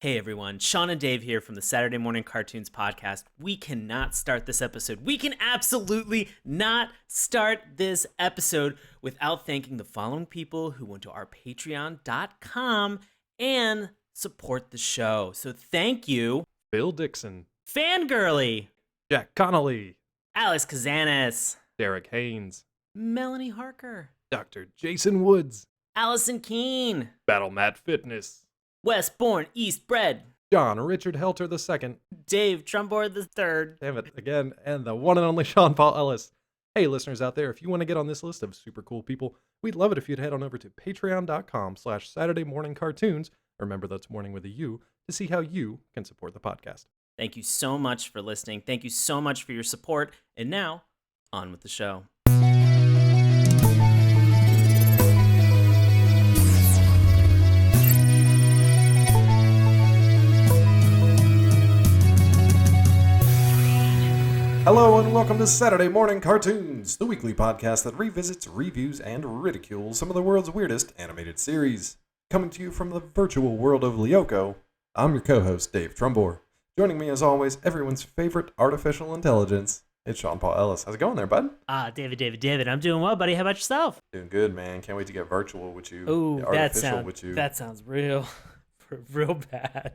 Hey everyone, Sean and Dave here from the Saturday Morning Cartoons podcast. We cannot start this episode. We can absolutely not start this episode without thanking the following people who went to our patreon.com and support the show. So thank you, Bill Dixon, Fangirly, Jack Connolly, Alex Kazanis, Derek Haynes, Melanie Harker, Dr. Jason Woods, Allison Keene, Battle Mat Fitness, Westbourne East Bred, John Richard Helter II, Dave Trumbore III. damn it, again, and the one and only Sean Paul Ellis. Hey, listeners out there, if you want to get on this list of super cool people, we'd love it if you'd head on over to patreon.com/Saturday Morning Cartoons. Remember, that's morning with a U, to see how you can support the podcast. Thank you so much for listening. Thank you so much for your support. And now, on with the show. Hello and welcome to Saturday Morning Cartoons, the weekly podcast that revisits, reviews, and ridicules some of the world's weirdest animated series. Coming to you from the virtual world of Lyoko, I'm your co-host, Dave Trumbore. Joining me as always, everyone's favorite artificial intelligence, it's Sean Paul Ellis. How's it going there, bud? David. I'm doing well, buddy. How about yourself? Doing good, man. Can't wait to get virtual with you. Oh, Artificial that sounds real bad.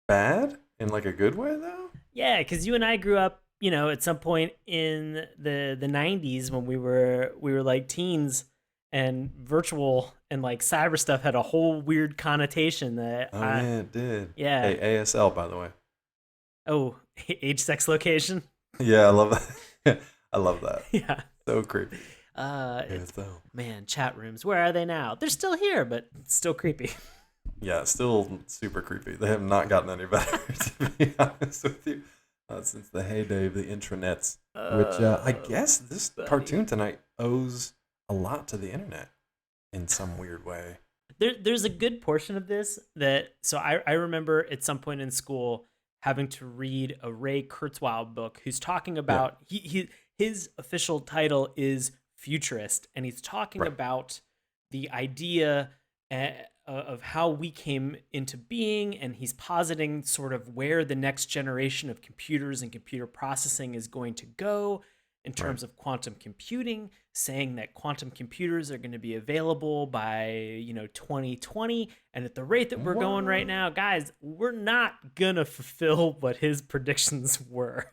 Bad? In like a good way, though? Yeah, because you and I grew up, at some point in the 90s when we were like teens, and virtual and like cyber stuff had a whole weird connotation that Yeah, it did. Yeah. Hey, ASL, by the way. Oh, age, sex, location. Yeah, I love that. I love that. Yeah. So creepy. ASL. Man, chat rooms. Where are they now? They're still here, but it's still creepy. Yeah, still super creepy. They have not gotten any better, to be honest with you, since the heyday of the intranets, which I guess this cartoon tonight owes a lot to the internet in some weird way. There's a good portion of this so I remember at some point in school having to read a Ray Kurzweil book who's talking about, his official title is Futurist, and he's talking about the idea of how we came into being, and he's positing sort of where the next generation of computers and computer processing is going to go in terms of quantum computing, saying that quantum computers are going to be available by 2020, and at the rate that we're going right now, guys, we're not gonna fulfill what his predictions were.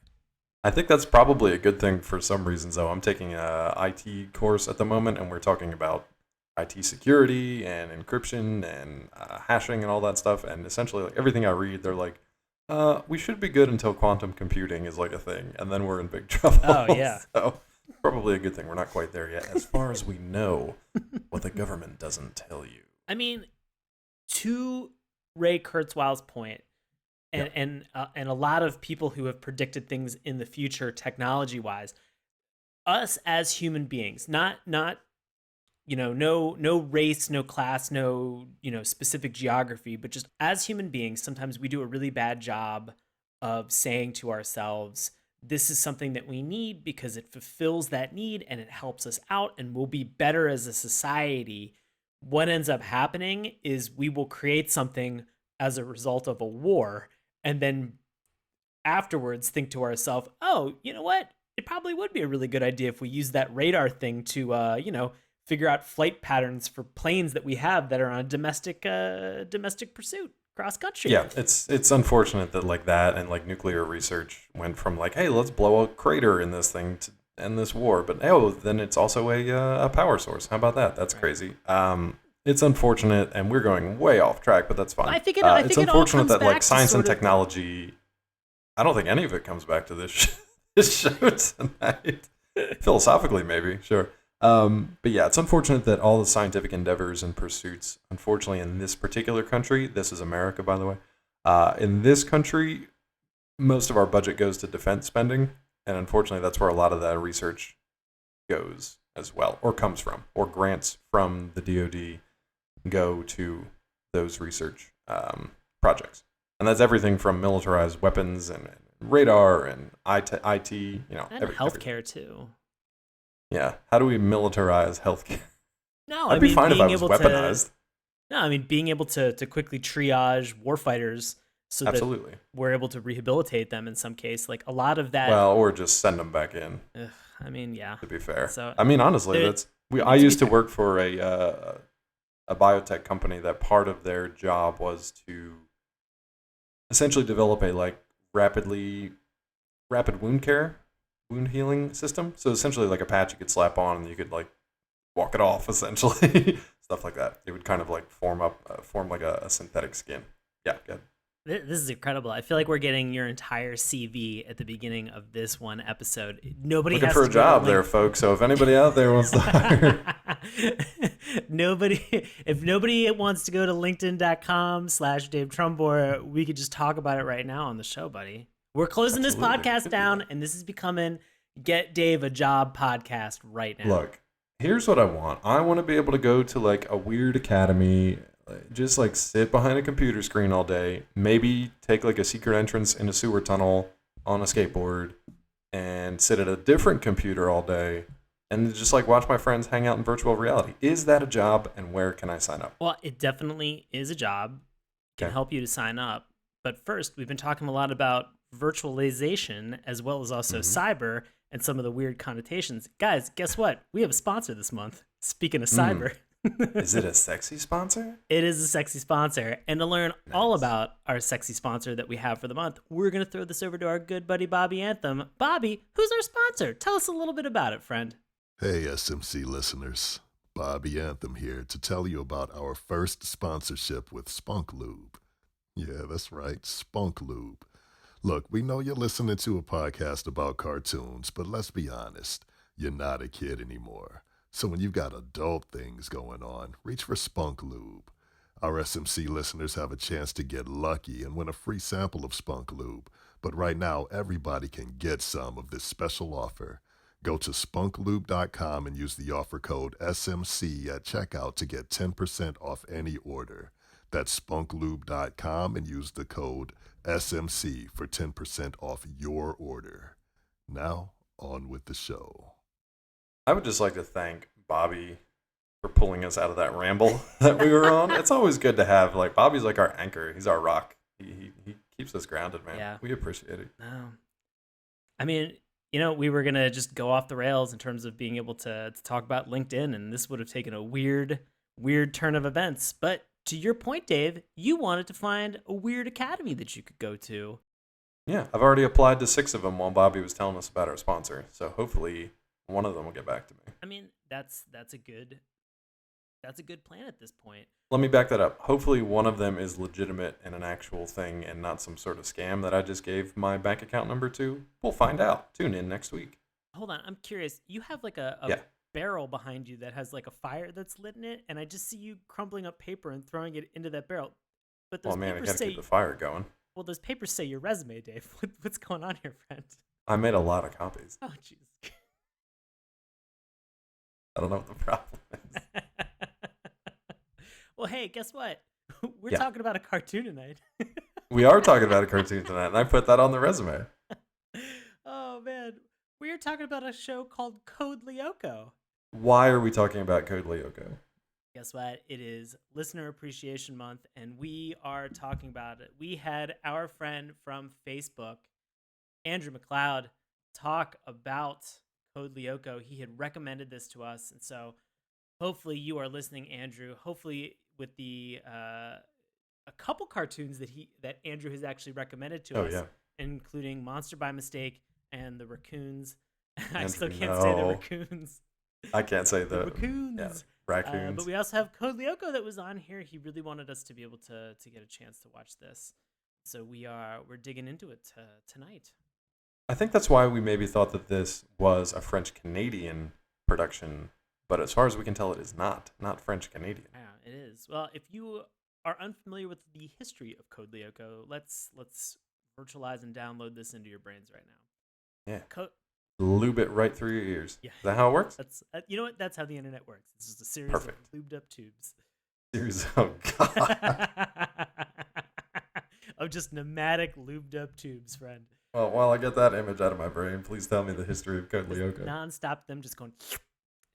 I think that's probably a good thing for some reasons, though. I'm taking a IT course at the moment, and we're talking about IT security and encryption and hashing and all that stuff. And essentially, like, everything I read, they're like, we should be good until quantum computing is like a thing, and then we're in big trouble. Oh, yeah. So probably a good thing we're not quite there yet, as far as we know, what the government doesn't tell you. I mean, to Ray Kurzweil's point, and a lot of people who have predicted things in the future technology-wise, us as human beings, not no race, no class, no, specific geography, but just as human beings, sometimes we do a really bad job of saying to ourselves, this is something that we need because it fulfills that need and it helps us out and we'll be better as a society. What ends up happening is we will create something as a result of a war, and then afterwards think to ourselves, oh, you know what? It probably would be a really good idea if we use that radar thing to, figure out flight patterns for planes that we have that are on a domestic pursuit cross country. Yeah, it's unfortunate that like that and like nuclear research went from like, hey, let's blow a crater in this thing to end this war, but then it's also a power source. How about that? That's crazy. It's unfortunate, and we're going way off track, but that's fine. I think it's it all unfortunate comes that back like to science and sort of- technology. I don't think any of it comes back to this this show tonight. Philosophically, maybe, sure. But yeah, it's unfortunate that all the scientific endeavors and pursuits, unfortunately, in this particular country, this is America, by the way, in this country, most of our budget goes to defense spending, and unfortunately, that's where a lot of that research goes as well, or comes from, or grants from the DoD go to those research projects. And that's everything from militarized weapons and radar and IT, and healthcare everything. Too. Yeah. How do we militarize healthcare? No, I'd be fine if I was weaponized. No, I mean being able to quickly triage warfighters so that Absolutely. we're able to rehabilitate them in some case. Like a lot of that. Well, or just send them back in. Ugh, I mean, yeah. To be fair, So I mean honestly, there, that's I I mean, to be used to fair. work for a biotech company that part of their job was to essentially develop a like rapid wound healing system. So essentially like a patch you could slap on and you could like walk it off essentially. Stuff like that. It would kind of like form like a synthetic skin. Yeah, good. This is incredible. I feel like we're getting your entire CV at the beginning of this one episode. Nobody Looking has for to a job go to there, folks. So if anybody out there wants to hire, if nobody wants to go to linkedin.com/Dave Trumbore, we could just talk about it right now on the show, buddy. We're closing this Absolutely. podcast down, and this is becoming Get Dave a Job podcast right now. look, here's what I want. I want to be able to go to like a weird academy, just like sit behind a computer screen all day, maybe take like a secret entrance in a sewer tunnel on a skateboard and sit at a different computer all day and just like watch my friends hang out in virtual reality. Is that a job and where can I sign up? Well, it definitely is a job. Can Okay. help you to sign up. But first, we've been talking a lot about virtualization as well as also cyber and some of the weird connotations. Guys, guess what? We have a sponsor this month. Speaking of cyber. Is it a sexy sponsor? It is a sexy sponsor. And to learn all Nice. about our sexy sponsor that we have for the month, we're going to throw this over to our good buddy, Bobby Anthem. Bobby, who's our sponsor? Tell us a little bit about it, friend. Hey, SMC listeners. Bobby Anthem here to tell you about our first sponsorship with Spunk Lube. Yeah, that's right, Spunk Lube. Look, we know you're listening to a podcast about cartoons, but let's be honest, you're not a kid anymore. So when you've got adult things going on, reach for Spunk Lube. Our SMC listeners have a chance to get lucky and win a free sample of Spunk Lube. But right now, everybody can get some of this special offer. Go to spunklube.com and use the offer code SMC at checkout to get 10% off any order. That's spunklube.com and use the code SMC for 10% off your order. Now, on with the show. I would just like to thank Bobby for pulling us out of that ramble that we were on. It's always good to have, like, Bobby's like our anchor. He's our rock. He keeps us grounded, man. Yeah. We appreciate it. No. I mean, we were going to just go off the rails in terms of being able to talk about LinkedIn, and this would have taken a weird turn of events. But to your point, Dave, you wanted to find a weird academy that you could go to. Yeah, I've already applied to 6 of them while Bobby was telling us about our sponsor. So hopefully one of them will get back to me. I mean, that's a good plan at this point. Let me back that up. Hopefully one of them is legitimate and an actual thing and not some sort of scam that I just gave my bank account number to. We'll find out. Tune in next week. Hold on, I'm curious. You have like a Yeah. barrel behind you that has like a fire that's lit in it, and I just see you crumpling up paper and throwing it into that barrel. But those Well, man, I papers gotta say keep the fire going. well, those papers say your resume, Dave. What's going on here, friend? I made a lot of copies. Oh, jeez. I don't know what the problem is. Well, hey, guess what? We're Yeah. talking about a cartoon tonight. We are talking about a cartoon tonight, and I put that on the resume. Oh man, we are talking about a show called Code Lyoko. Why are we talking about Code Lyoko? Guess what? It is Listener Appreciation Month, and we are talking about it. We had our friend from Facebook, Andrew McLeod, talk about Code Lyoko. He had recommended this to us, and so hopefully you are listening, Andrew. Hopefully with the a couple cartoons that Andrew has actually recommended to us, Yeah. including Monster by Mistake and the Raccoons. I Andrew, still can't say the no. Raccoons. I can't say The the Raccoons. yeah, raccoons. But we also have Code Lyoko that was on here. He really wanted us to be able to get a chance to watch this, so we're digging into it tonight. I think that's why we maybe thought that this was a French-Canadian production, but as far as we can tell, it is not French-Canadian. Yeah, it is. Well, if you are unfamiliar with the history of Code Lyoko, let's virtualize and download this into your brains right now. Yeah. Lube it right through your ears. Yeah. Is that how it works? That's you know what? That's how the internet works. It's just a series Perfect. of lubed up tubes. Seriously, oh god. Of just pneumatic lubed up tubes, friend. Well, while I get that image out of my brain, please tell me the history of Code Lyoko. Non-stop them just going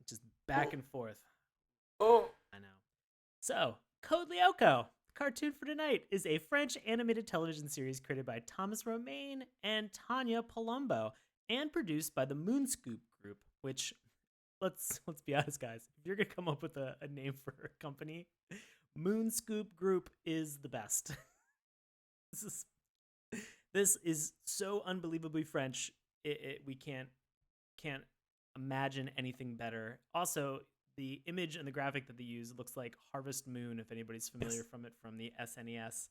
just back and forth. Oh. I know. So, Code Lyoko, the cartoon for tonight, is a French animated television series created by Thomas Romain and Tanya Palumbo and produced by the Moonscoop Group, which let's be honest, guys. If you're gonna come up with a name for a company, Moonscoop Group is the best. this is so unbelievably French. We can't imagine anything better. Also, the image and the graphic that they use looks like Harvest Moon, if anybody's familiar from it from the SNES.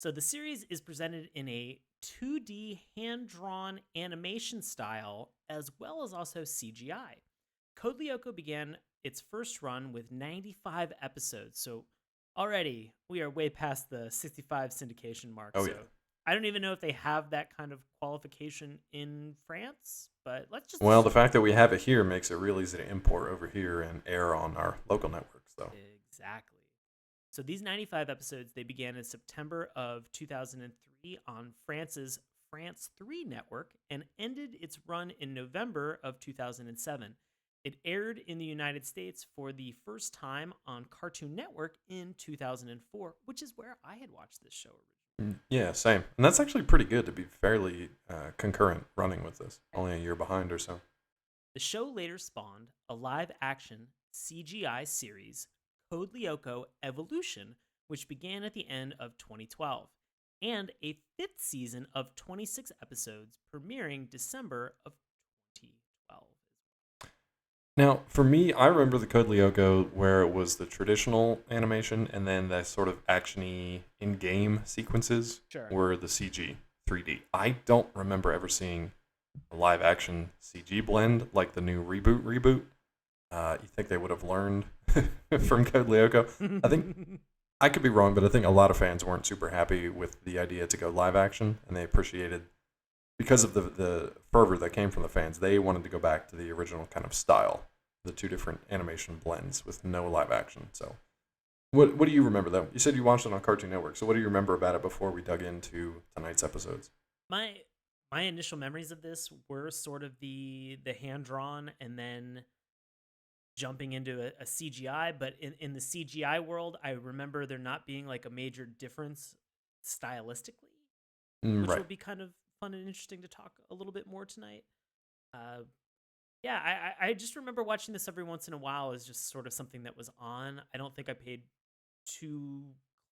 So the series is presented in a 2D hand-drawn animation style, as well as also CGI. Code Lyoko began its first run with 95 episodes, so already we are way past the 65 syndication mark. Oh, so yeah. I don't even know if they have that kind of qualification in France, but let's just... Well, the fact that we have it here makes it real easy to import over here and air on our local networks, though. Exactly. So these 95 episodes, they began in September of 2003 on France's France 3 network and ended its run in November of 2007. It aired in the United States for the first time on Cartoon Network in 2004, which is where I had watched this show originally. Yeah, same. And that's actually pretty good to be fairly concurrent running with this. Only a year behind or so. The show later spawned a live-action CGI series, Code Lyoko Evolution, which began at the end of 2012, and a fifth season of 26 episodes premiering December of 2012. Now, for me, I remember the Code Lyoko where it was the traditional animation and then the sort of action-y in-game sequences were the CG 3D. I don't remember ever seeing a live-action CG blend like the new reboot. You think they would have learned from Code Lyoko? I think I could be wrong, but I think a lot of fans weren't super happy with the idea to go live action, and they appreciated, because of the fervor that came from the fans, they wanted to go back to the original kind of style, the two different animation blends with no live action. So, what do you remember though? You said you watched it on Cartoon Network. So, what do you remember about it before we dug into tonight's episodes? My initial memories of this were sort of the hand drawn and then jumping into a CGI, but in the CGI world, I remember there not being like a major difference stylistically, which Right. will be kind of fun and interesting to talk a little bit more tonight. Yeah, I just remember watching this every once in a while as just sort of something that was on. I don't think I paid too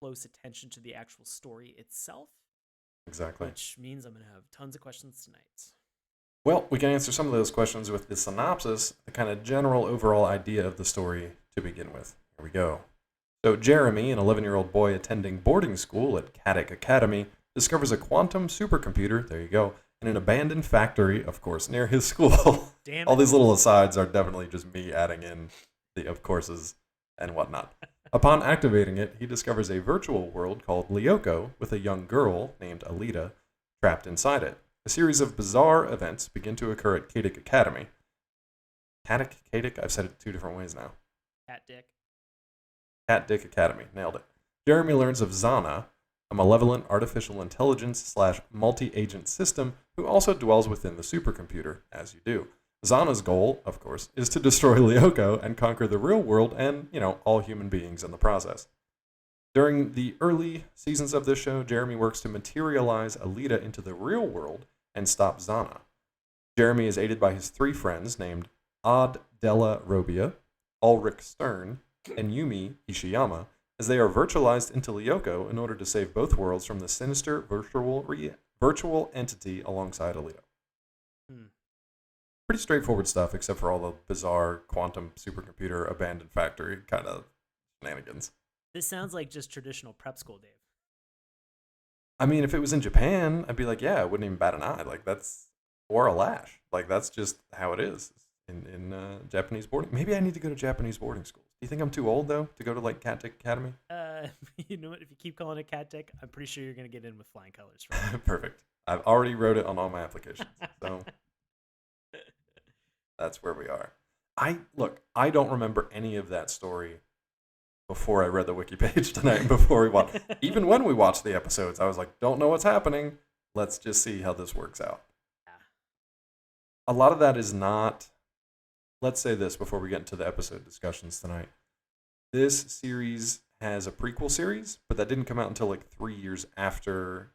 close attention to the actual story itself. Exactly. Which means I'm going to have tons of questions tonight. Well, we can answer some of those questions with the synopsis, the kind of general overall idea of the story to begin with. Here we go. So Jeremy, an 11-year-old boy attending boarding school at Caddick Academy, discovers a quantum supercomputer, there you go, in an abandoned factory, of course, near his school. Damn All it. these little asides are definitely just me adding in the of courses and whatnot. Upon activating it, he discovers a virtual world called Lyoko with a young girl named Alita trapped inside it. A series of bizarre events begin to occur at Caddick Academy. Caddick? I've said it two different ways now. Caddick Academy. Nailed it. Jeremy learns of Zana, a malevolent artificial intelligence / multi-agent system who also dwells within the supercomputer, as you do. Zana's goal, of course, is to destroy Lyoko and conquer the real world and, all human beings in the process. During the early seasons of this show, Jeremy works to materialize Alita into the real world and stop Zana. Jeremy is aided by his three friends named Ad Della Robbia, Ulrich Stern, and Yumi Ishiyama, as they are virtualized into Lyoko in order to save both worlds from the sinister virtual entity alongside Alita. Pretty straightforward stuff, except for all the bizarre quantum supercomputer abandoned factory kind of shenanigans. This sounds like just traditional prep school, Dave. I mean, if it was in Japan, I'd be like, yeah, I wouldn't even bat an eye. Like, that's, or a lash. Like, that's just how it is in Japanese boarding. Maybe I need to go to Japanese boarding schools. Do you think I'm too old, though, to go to, like, Caddick Academy? You know what? If you keep calling it Caddick, I'm pretty sure you're going to get in with flying colors. Perfect. I've already wrote it on all my applications. So that's where we are. I don't remember any of that story before I read the wiki page tonight, before we watched. Even when we watched the episodes, I was like, don't know what's happening. Let's just see how this works out. Yeah. A lot of that is not, let's say this before we get into the episode discussions tonight. This series has a prequel series, but that didn't come out until like 3 years after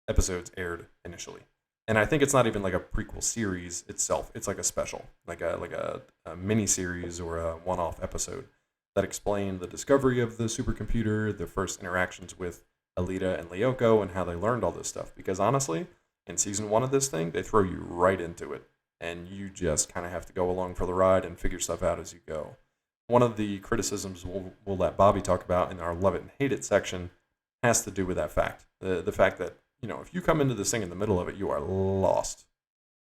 episodes aired initially. And I think it's not even like a prequel series itself. It's like a special, like a mini series or a one-off episode that explain the discovery of the supercomputer, the first interactions with Alita and Lyoko, and how they learned all this stuff. Because honestly, in season 1 of this thing, they throw you right into it, and you just kind of have to go along for the ride and figure stuff out as you go. One of the criticisms we'll let Bobby talk about in our love it and hate it section has to do with that fact. The fact that, if you come into this thing in the middle of it, you are lost.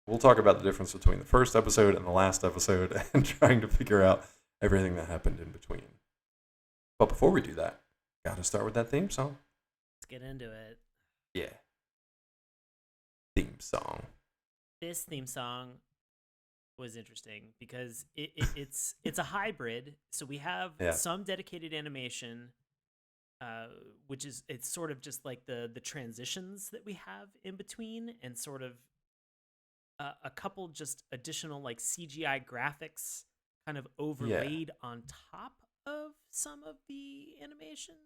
We'll talk about the difference between the first episode and the last episode and trying to figure out everything that happened in between. But before we do that, gotta start with that theme song. Let's get into it. Yeah. Theme song. This theme song was interesting because it's a hybrid. So we have some dedicated animation, which is it's sort of just like the transitions that we have in between, and sort of a couple just additional like CGI graphics kind of overlaid on top of some of the animation.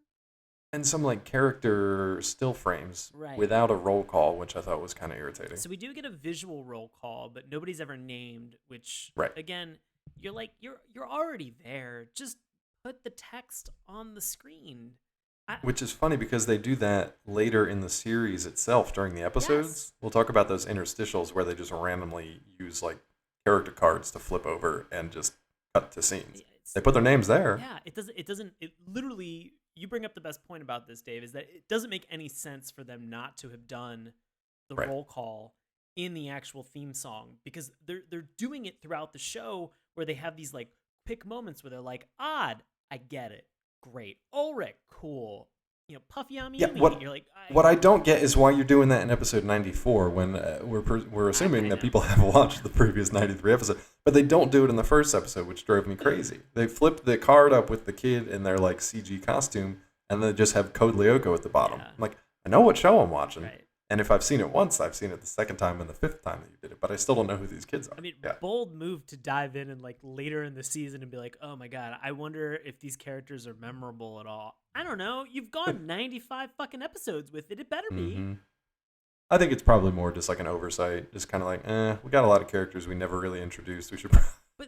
And some like character still frames without a roll call, which I thought was kind of irritating. So we do get a visual roll call, but nobody's ever named, which again, you're like you're already there. Just put the text on the screen. Which is funny because they do that later in the series itself during the episodes. Yes. We'll talk about those interstitials where they just randomly use like character cards to flip over and just cut to scenes. They put their names there. Yeah, it literally, you bring up the best point about this, Dave, is that it doesn't make any sense for them not to have done the roll call in the actual theme song, because they're doing it throughout the show where they have these like quick moments where they're like, odd, I get it. Great. Ulrich, cool. Puffy Yami. Yeah, you're like, what I don't get is why you're doing that in episode 94 when we're assuming that people have watched the previous 93 episode, but they don't do it in the first episode, which drove me crazy. They flipped the card up with the kid in their like CG costume, and they just have Code Lyoko at the bottom. Yeah. I'm like, I know what show I'm watching. Right. And if I've seen it once, I've seen it the second time and the fifth time that you did it, but I still don't know who these kids are. I mean, bold move to dive in and like later in the season and be like, oh my God, I wonder if these characters are memorable at all. I don't know. You've gone 95 fucking episodes with it. It better be. Mm-hmm. I think it's probably more just like an oversight. Just kind of like, we got a lot of characters we never really introduced. We should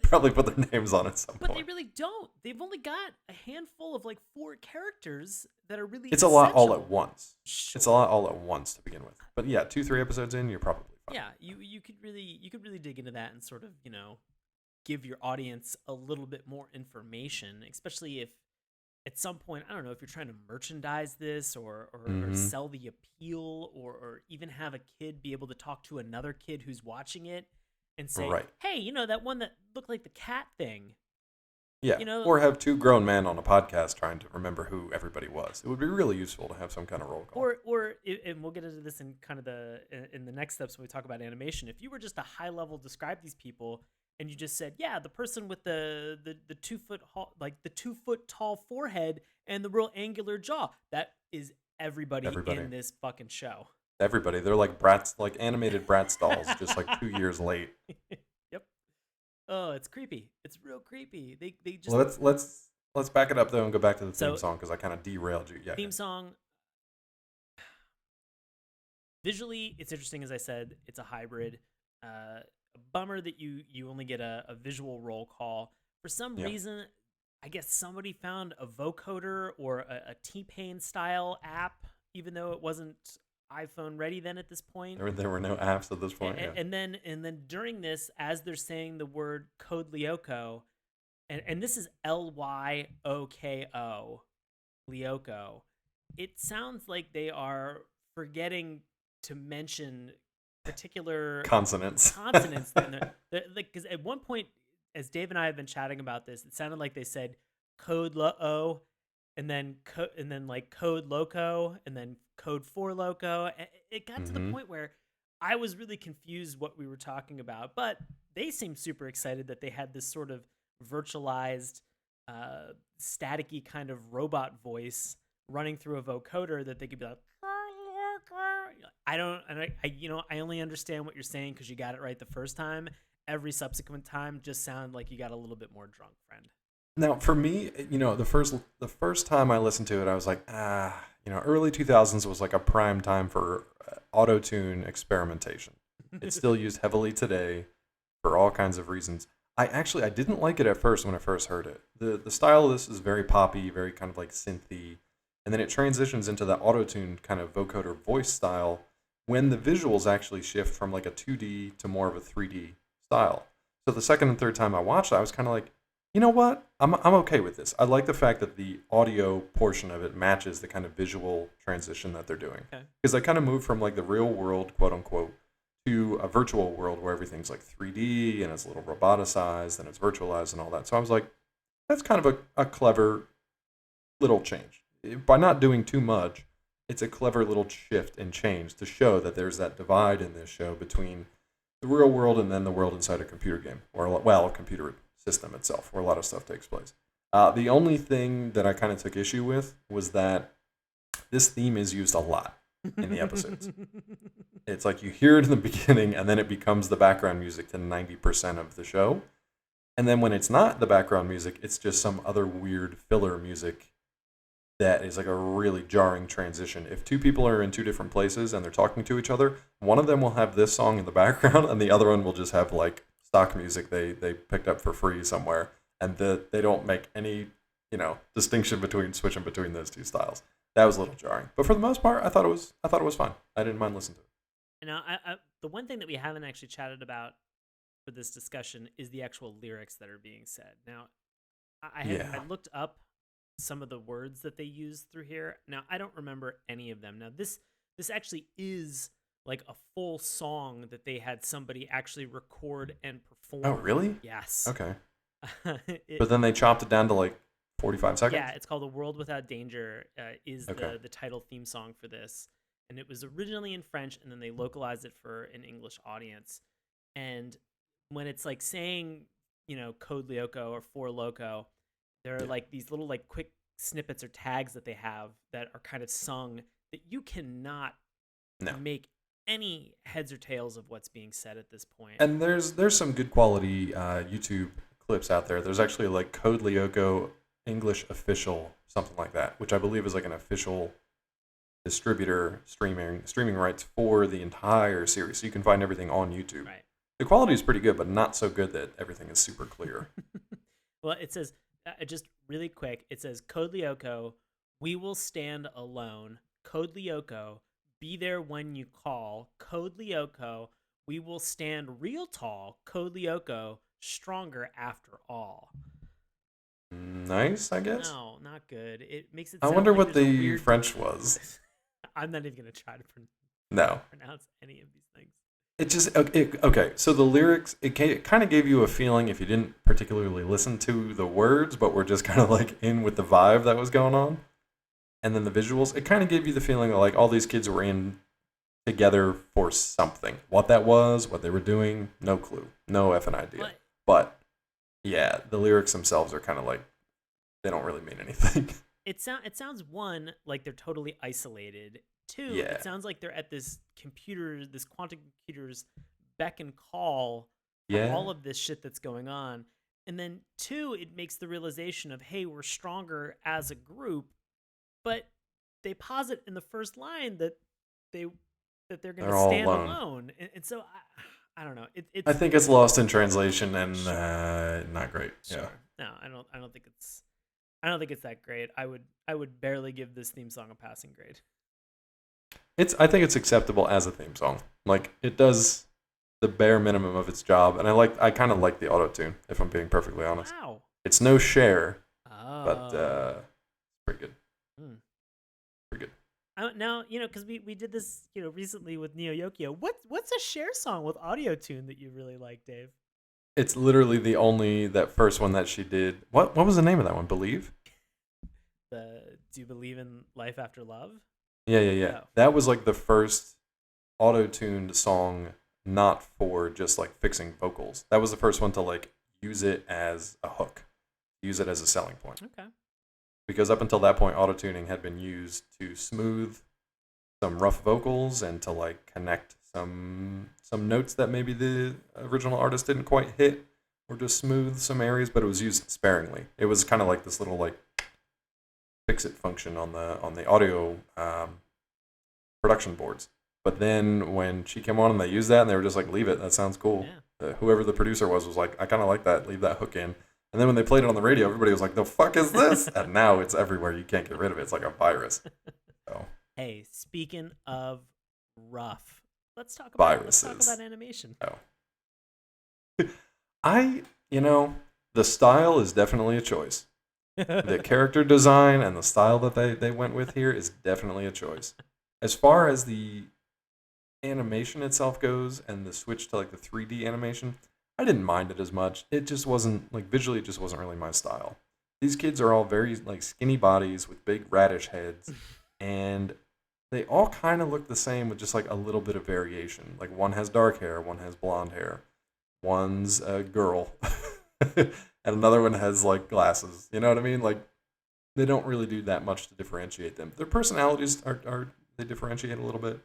probably put their names on at some point. But they really don't. They've only got a handful of like 4 characters that are really It's a lot all at once. Sure. It's a lot all at once to begin with. But yeah, 2-3 episodes in, you're probably fine. Yeah, you could really dig into that and sort of, give your audience a little bit more information, especially if at some point, I don't know, if you're trying to merchandise this or sell the appeal or even have a kid be able to talk to another kid who's watching it and say, hey, that one that looked like the cat thing. Yeah, or have 2 grown men on a podcast trying to remember who everybody was. It would be really useful to have some kind of roll call. And we'll get into this in kind of in the next steps when we talk about animation. If you were just a high level describe these people and you just said, yeah, the person with the 2 foot like the 2 foot tall forehead and the real angular jaw, that is everybody in this fucking show. Everybody, they're like Bratz, like animated Bratz dolls, just like 2 years late. Yep. Oh, it's creepy. It's real creepy. They just. Well, let's back it up though and go back to the theme song because I kind of derailed you. Yeah. Theme song. Visually, it's interesting. As I said, it's a hybrid. A bummer that you only get a visual roll call for some reason. I guess somebody found a vocoder or a T-Pain style app, even though it wasn't iPhone ready then at this point. There were no apps at this point. And then during this, as they're saying the word Code Lyoko, and this is Lyoko, Lyoko, it sounds like they are forgetting to mention particular consonants. Because at one point, as Dave and I have been chatting about this, it sounded like they said Code Lo, and then like Code Loco, and then Code for Loco. It got to the point where I was really confused what we were talking about, but they seemed super excited that they had this sort of virtualized, staticky kind of robot voice running through a vocoder that they could be like, I only understand what you're saying because you got it right the first time. Every subsequent time just sound like you got a little bit more drunk, friend. Now, for me, the first time I listened to it, I was like, early 2000s was like a prime time for auto tune experimentation. It's still used heavily today for all kinds of reasons. I didn't like it at first when I first heard it. The style of this is very poppy, very kind of like synthy, and then it transitions into the auto tune kind of vocoder voice style when the visuals actually shift from like a 2D to more of a 3D style. So the second and third time I watched it, I was kind of like, you know what? I'm okay with this. I like the fact that the audio portion of it matches the kind of visual transition that they're doing. Okay. Because they kind of move from like the real world, quote unquote, to a virtual world where everything's like 3D and it's a little roboticized and it's virtualized and all that. So I was like, that's kind of a clever little change. By not doing too much, it's a clever little shift and change to show that there's that divide in this show between the real world and then the world inside a computer game, or a computer system itself, where a lot of stuff takes place. The only thing that I kind of took issue with was that this theme is used a lot in the episodes. It's like you hear it in the beginning, and then it becomes the background music to 90% of the show. And then when it's not the background music, it's just some other weird filler music that is like a really jarring transition. If two people are in two different places and they're talking to each other, one of them will have this song in the background, and the other one will just have like stock music they picked up for free somewhere, and they don't make any distinction between switching between those two styles. That was a little jarring, but for the most part, I thought it was fun. I didn't mind listening to it. Now, the one thing that we haven't actually chatted about for this discussion is the actual lyrics that are being said. Now, I looked up some of the words that they use through here. Now, I don't remember any of them. Now, this actually is like a full song that they had somebody actually record and perform. Oh, really? Yes. Okay. But then they chopped it down to like 45 seconds? Yeah, it's called "The World Without Danger," is Okay. the title theme song for this. And it was originally in French, and then they localized it for an English audience. And when it's like saying, code Lyoko or for Loco, there are like these little like quick snippets or tags that they have that are kind of sung that you cannot make any heads or tails of what's being said at this point. And there's some good quality YouTube clips out there. There's actually like Code Lyoko English official, something like that, which I believe is like an official distributor streaming rights for the entire series. So you can find everything on YouTube. Right. The quality is pretty good, but not so good that everything is super clear. Well, it says, just really quick, it says, Code Lyoko, we will stand alone. Code Lyoko, be there when you call. Code Lyoko, we will stand real tall. Code Lyoko, stronger after all. Nice, I guess. No, not good. It makes it I sound wonder like what there's a the weird French was. I'm not even going to try to No. pronounce any of these things. It just okay. So the lyrics, it kind of gave you a feeling if you didn't particularly listen to the words, but were just kind of like in with the vibe that was going on, and then the visuals. It kind of gave you the feeling of like all these kids were in together for something. What that was, what they were doing, no clue, no effing idea. But yeah, the lyrics themselves are kind of like they don't really mean anything. It sounds one like they're totally isolated. Two, Yeah. it sounds like they're at this quantum computer's beck and call for Yeah. all of this shit that's going on. And then two, it makes the realization of, hey, we're stronger as a group, but they posit in the first line that they're going They're to all stand alone. alone. And so I don't know. It's I think it's lost in translation and not great. sure. Yeah. No, I don't think it's that great. I would barely give this theme song a passing grade. I think it's acceptable as a theme song. Like it does the bare minimum of its job, and I kind of like the auto tune. If I'm being perfectly honest, Wow. it's no Cher, Oh. but it's pretty good. Hmm. Pretty good. Now, because we did this, recently with Neo Yokio. What's a Cher song with audio tune that you really like, Dave? It's literally that first one that she did. What was the name of that one? Believe? Do you believe in life after love? Yeah. Oh. That was like the first auto-tuned song, not for just like fixing vocals. That was the first one to like use it as a hook, use it as a selling point. Okay. Because up until that point, auto-tuning had been used to smooth some rough vocals and to like connect some notes that maybe the original artist didn't quite hit. or just smooth some areas, but it was used sparingly. It was kind of like this little like fix it function on the audio production boards. But then when she came on and they used that, and they were just like, leave it, that sounds cool. Yeah. Whoever the producer was like, I kind of like that, leave that hook in. And then when they played it on the radio, everybody was like, the fuck is this? And now it's everywhere. You can't get rid of it. It's like a virus. So Hey, speaking of rough, let's talk viruses. about animation. The style is definitely a choice. The character design and the style that they went with here is definitely a choice. As far as the animation itself goes and the switch to like the 3D animation, I didn't mind it as much. It just wasn't like visually, it just wasn't really my style. These kids are all very like skinny bodies with big radish heads, and they all kind of look the same with just like a little bit of variation. Like one has dark hair, one has blonde hair, one's a girl, and another one has like glasses. You know what I mean? Like they don't really do that much to differentiate them. Their personalities are they differentiate a little bit.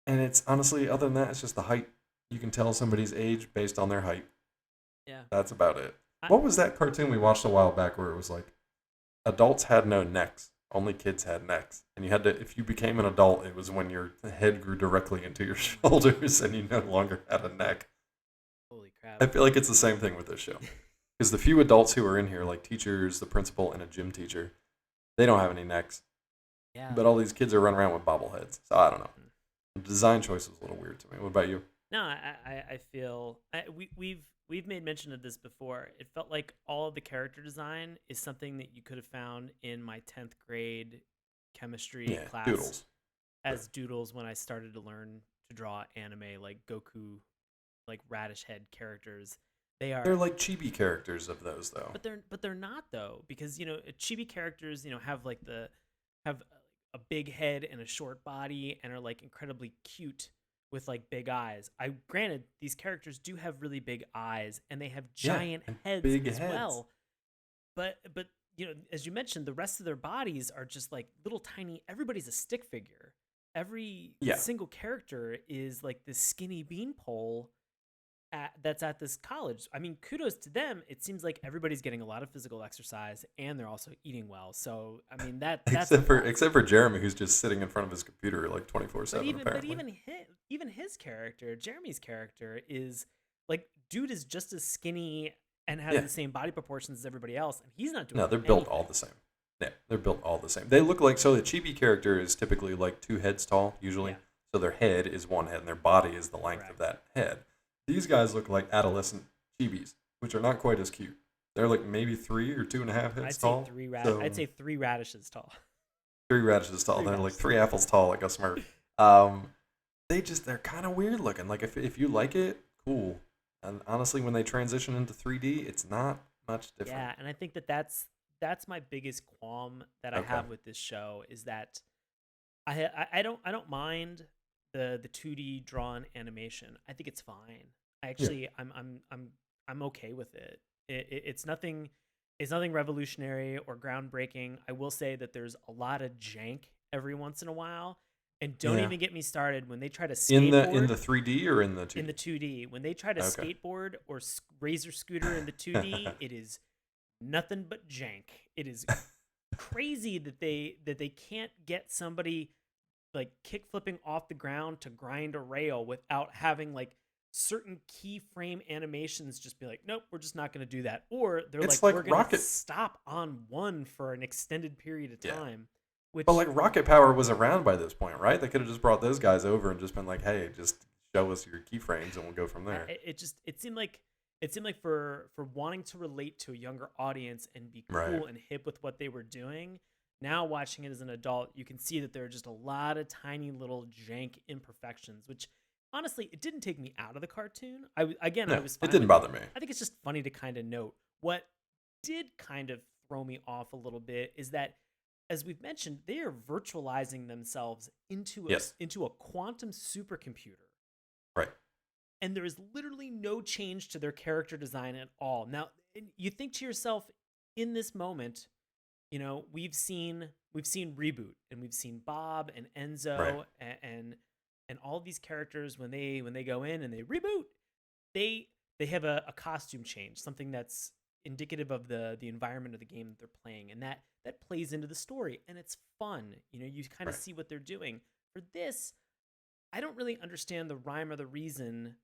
And it's honestly, other than that, it's just the height. You can tell somebody's age based on their height. Yeah. That's about it. What was that cartoon we watched a while back where it was like adults had no necks, only kids had necks. And you had to, if you became an adult, it was when your head grew directly into your shoulders and you no longer had a neck. Holy crap. I feel like it's the same thing with this show. Because the few adults who are in here, like teachers, the principal, and a gym teacher, they don't have any necks. Yeah. But all these kids are running around with bobbleheads. So I don't know. The design choice was a little weird to me. What about you? No, I feel we've made mention of this before. It felt like all of the character design is something that you could have found in my 10th grade chemistry class doodles. as doodles when I started to learn to draw anime, like Goku, like radish head characters. They're like chibi characters of those though. But they're not though, because chibi characters have a big head and a short body and are like incredibly cute with like big eyes. Granted, these characters do have really big eyes and they have giant heads as well. But as you mentioned, the rest of their bodies are just like little tiny. Everybody's a stick figure. Every single character is like this skinny beanpole that's at this college. I mean, kudos to them. It seems like everybody's getting a lot of physical exercise and they're also eating well. So I mean that's except for Jeremy, who's just sitting in front of his computer like 24/7. But even his character, Jeremy's character, is like dude is just as skinny and has the same body proportions as everybody else, and he's not doing. No, they're built all the same. Yeah, they're built all the same. They look like, so the chibi character is typically like 2 heads tall usually. Yeah. So their head is 1 head and their body is the length of that head. These guys look like adolescent chibis, which are not quite as cute. They're like maybe 3 or 2.5 heads tall. I'd say 3 radishes tall. 3 radishes tall. They're like 3 apples tall, like a Smurf. They're kind of weird looking. Like if you like it, cool. And honestly, when they transition into 3D, it's not much different. Yeah, and I think that's my biggest qualm that I have with this show is that I don't mind the 2D drawn animation. I think it's fine. I'm okay with it. It's nothing revolutionary or groundbreaking. I will say that there's a lot of jank every once in a while. And don't even get me started when they try to skateboard. In the 3D or in the 2D? In the 2D. When they try to skateboard or razor scooter in the 2D, it is nothing but jank. It is crazy that they can't get somebody like kick flipping off the ground to grind a rail without having like certain keyframe animations just be like, nope, we're just not going to do that. Or they're we're going to stop on one for an extended period of time. But like Rocket Power was around by this point, right? They could have just brought those guys over and just been like, "Hey, just show us your keyframes and we'll go from there." It seemed like for wanting to relate to a younger audience and be cool and hip with what they were doing. Now watching it as an adult, you can see that there are just a lot of tiny little jank imperfections, which honestly, it didn't take me out of the cartoon. I was fine. It didn't bother me. I think it's just funny to kind of note. What did kind of throw me off a little bit is that, as we've mentioned, they are virtualizing themselves into a quantum supercomputer. Right. And there is literally no change to their character design at all. Now, you think to yourself, in this moment, we've seen Reboot and we've seen Bob and Enzo and all of these characters when they go in and they reboot, they they have a costume change, something that's indicative of the environment of the game that they're playing, and that plays into the story, and it's fun. You kind of Right. see what they're doing. For this, I don't really understand the rhyme or the reason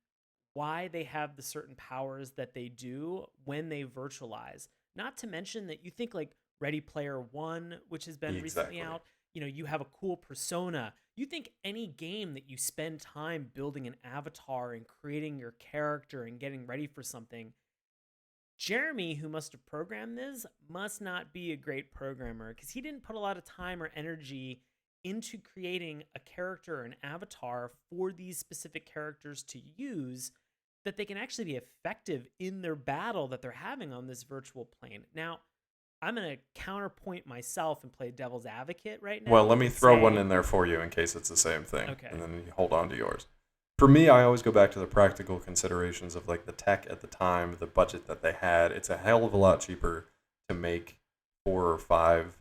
why they have the certain powers that they do when they virtualize. Not to mention that you think like Ready Player One, which has been recently Exactly. out, you have a cool persona. You think any game that you spend time building an avatar and creating your character and getting ready for something, Jeremy, who must have programmed this, must not be a great programmer because he didn't put a lot of time or energy into creating a character or an avatar for these specific characters to use that they can actually be effective in their battle that they're having on this virtual plane. Now, I'm going to counterpoint myself and play devil's advocate right now. Well, let me and throw say- one in there for you in case it's the same thing. Okay. And then you hold on to yours. For me, I always go back to the practical considerations of like the tech at the time, the budget that they had. It's a hell of a lot cheaper to make 4 or 5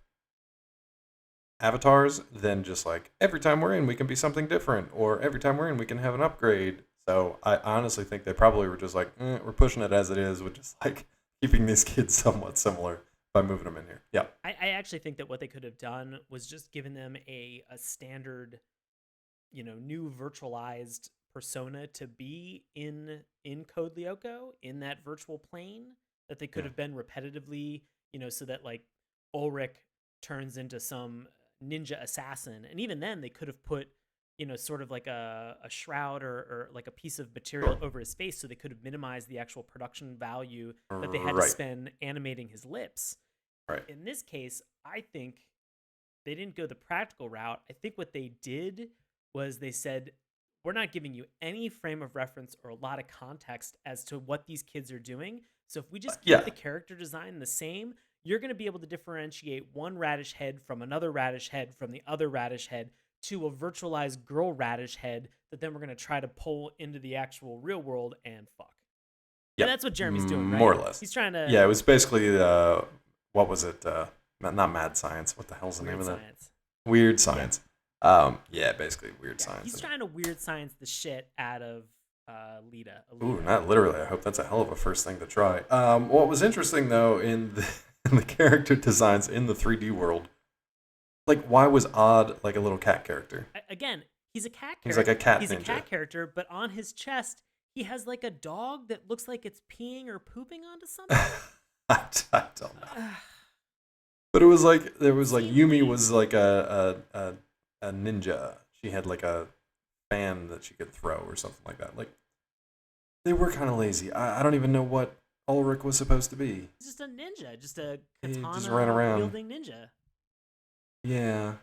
avatars than just like every time we're in, we can be something different, or every time we're in, we can have an upgrade. So I honestly think they probably were just like, we're pushing it as it is, with just like keeping these kids somewhat similar by moving them in here. Yeah. I actually think that what they could have done was just given them a standard, new virtualized persona to be in Code Lyoko, in that virtual plane, that they could have been repetitively, so that like Ulrich turns into some ninja assassin. And even then they could have put, sort of like a shroud or like a piece of material over his face, so they could have minimized the actual production value that they had to Right. spend animating his lips. Right. In this case, I think they didn't go the practical route. I think what they did was they said, we're not giving you any frame of reference or a lot of context as to what these kids are doing. So if we just keep Yeah. the character design the same, you're going to be able to differentiate one radish head from another radish head from the other radish head to a virtualized girl radish head that then we're going to try to pull into the actual real world and fuck. Yeah. And that's what Jeremy's doing, right? More or less. He's trying to... Yeah, it was basically, what was it? Not Mad Science. What the hell's the name Weird of that? science. Weird Science. Yeah, basically Weird Yeah, Science. he's trying to weird science the shit out of Lita. Ooh, not literally. I hope that's a hell of a first thing to try. What was interesting, though, in the character designs in the 3D world, like, why was Odd like a little cat character? Again, he's a cat character. He's like a cat He's ninja. a cat character, but on his chest, he has like a dog that looks like it's peeing or pooping onto something. I don't know. But it was like, there was like, Yumi was like a ninja. She had like a fan that she could throw or something like that. Like, they were kind of lazy. I don't even know what Ulrich was supposed to be. He's just a ninja, just a He katana just ran around. wielding ninja. Yeah.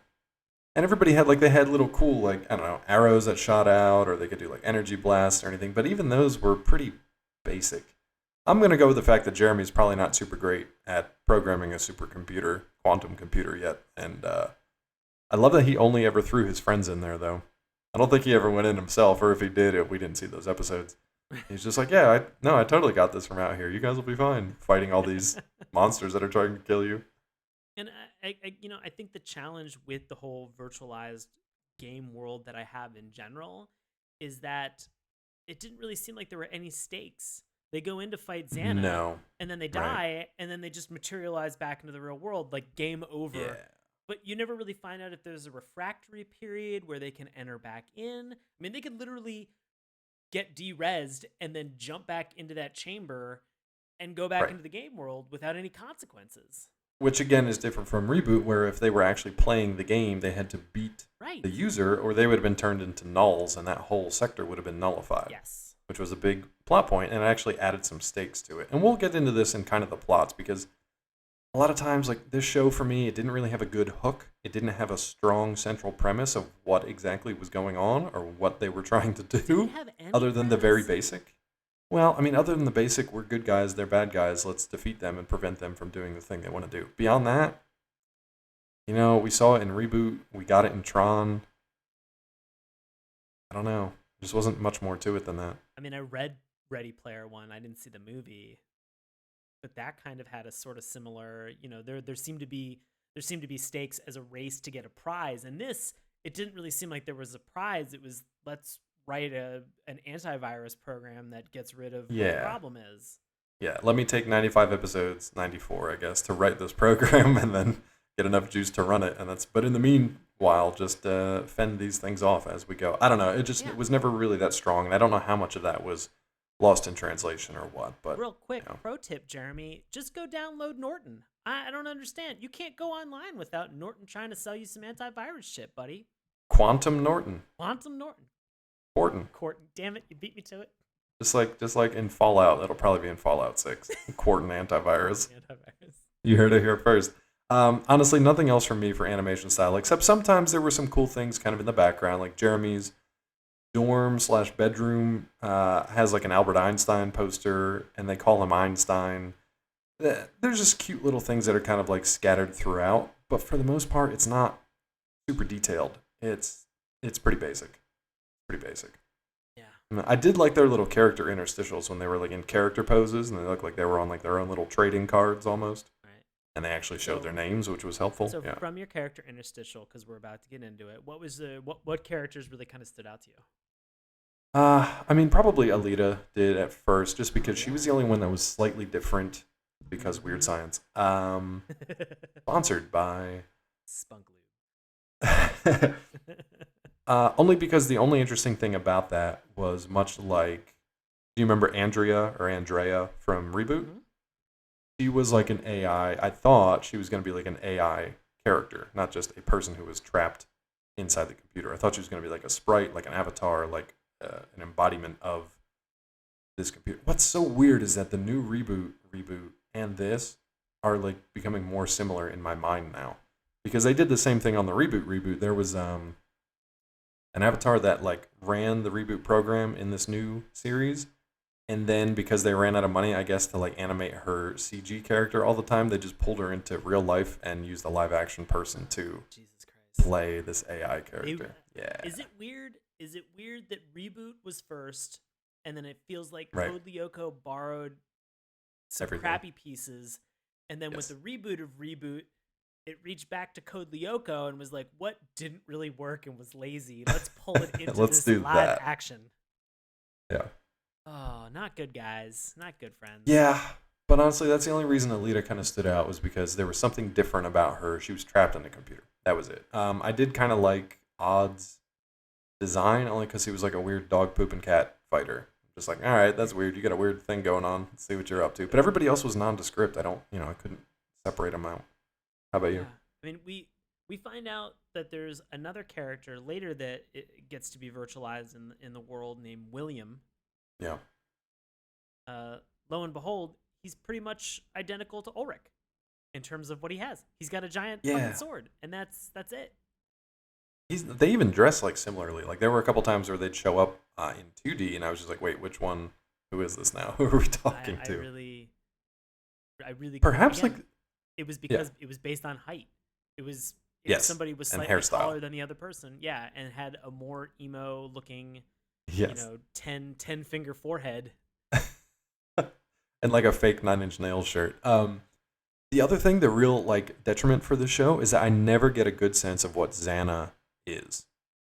And everybody had like, they had little cool, like, I don't know, arrows that shot out, or they could do like energy blasts or anything. But even those were pretty basic. I'm going to go with the fact that Jeremy's probably not super great at programming a supercomputer, quantum computer yet. And I love that he only ever threw his friends in there, though. I don't think he ever went in himself, or if he did, we didn't see those episodes. He's just like, yeah, I totally got this from out here. You guys will be fine fighting all these monsters that are trying to kill you. And I think the challenge with the whole virtualized game world that I have in general is that it didn't really seem like there were any stakes. They go in to fight Xana, No. and then they die, and then they just materialize back into the real world, like game over. Yeah. But you never really find out if there's a refractory period where they can enter back in. I mean, they could literally get de-rezzed and then jump back into that chamber and go back Right. into the game world without any consequences. Which, again, is different from Reboot, where if they were actually playing the game, they had to beat Right. the user, or they would have been turned into nulls, and that whole sector would have been nullified. Yes. Which was a big plot point, and it actually added some stakes to it. And we'll get into this in kind of the plots, because a lot of times, like, this show for me, it didn't really have a good hook. It didn't have a strong central premise of what exactly was going on or what they were trying to do, Didn't have any other than the very premise? basic. Well, I mean, other than the basic, we're good guys, they're bad guys, let's defeat them and prevent them from doing the thing they want to do. Beyond that, we saw it in Reboot, we got it in Tron. I don't know. There just wasn't much more to it than that. I mean, I read Ready Player One. I didn't see the movie, but that kind of had a sort of similar. There seemed to be stakes as a race to get a prize. And this, it didn't really seem like there was a prize. It was let's write an antivirus program that gets rid of what the Yeah. problem is. Yeah, let me take 95 episodes, 94, I guess, to write this program and then get enough juice to run it. But in the meanwhile, just fend these things off as we go. I don't know. It was never really that strong. And I don't know how much of that was lost in translation or what. But real quick, you know. pro tip, Jeremy, just go download Norton. I don't understand. You can't go online without Norton trying to sell you some antivirus shit, buddy. Quantum Norton. Quantum Norton. Horton. Damn it, you beat me to it. Just like in Fallout. It'll probably be in Fallout 6. Quarton antivirus. You heard it here first. Honestly, nothing else from me for animation style, except sometimes there were some cool things kind of in the background, like Jeremy's dorm/bedroom has like an Albert Einstein poster, and they call him Einstein. There's just cute little things that are kind of like scattered throughout, but for the most part, it's not super detailed. It's pretty basic. Yeah. I did like their little character interstitials when they were like in character poses, and they looked like they were on like their own little trading cards almost. Right. And they actually showed their names, which was helpful. So yeah. from your character interstitial, because we're about to get into it, what was what characters really kind of stood out to you? I mean, probably Alita did at first, just because she was the only one that was slightly different. Because Weird Science. Sponsored by Spunk Lube. Only because the only interesting thing about that was much like, do you remember Andrea from Reboot? Mm-hmm. She was like an AI. I thought she was going to be like an AI character, not just a person who was trapped inside the computer. I thought she was going to be like a sprite, like an avatar, like an embodiment of this computer. What's so weird is that the new reboot and this are like becoming more similar in my mind now, because they did the same thing on the reboot. There was an avatar that like ran the reboot program in this new series, and then because they ran out of money, I guess, to like animate her CG character all the time, they just pulled her into real life and used a live action person to Jesus Christ. play this AI character. Yeah. Is it weird that Reboot was first, and then it feels like Right. Code Lyoko borrowed some Everything. crappy pieces, and then with Yes. the reboot of Reboot, it reached back to Code Lyoko and was like, what didn't really work and was lazy? Let's pull it into Let's this do live that. action. Yeah. Oh, not good, guys. Not good, friends. Yeah. But honestly, that's the only reason Alita kind of stood out, was because there was something different about her. She was trapped in a computer. That was it. I did kind of like Odd's design, only because he was like a weird dog poop and cat fighter. Just like, all right, that's weird. You got a weird thing going on. Let's see what you're up to. But everybody else was nondescript. I couldn't separate them out. How about you? Yeah. I mean, we find out that there's another character later that it gets to be virtualized in the world named William. Yeah. Lo and behold, he's pretty much identical to Ulrich in terms of what he has. He's got a giant fucking sword, and that's it. They even dress like similarly. Like there were a couple times where they'd show up in 2D, and I was just like, wait, which one? Who is this now? Who are we talking to? I really Perhaps again, like it was because it was based on height. It was if Yes, somebody was and slightly hairstyle. taller than the other person, yeah, and had a more emo looking, yes, 10 finger forehead. and like a fake 9 Inch Nails shirt. The other thing, the real like detriment for the show is that I never get a good sense of what Xana is.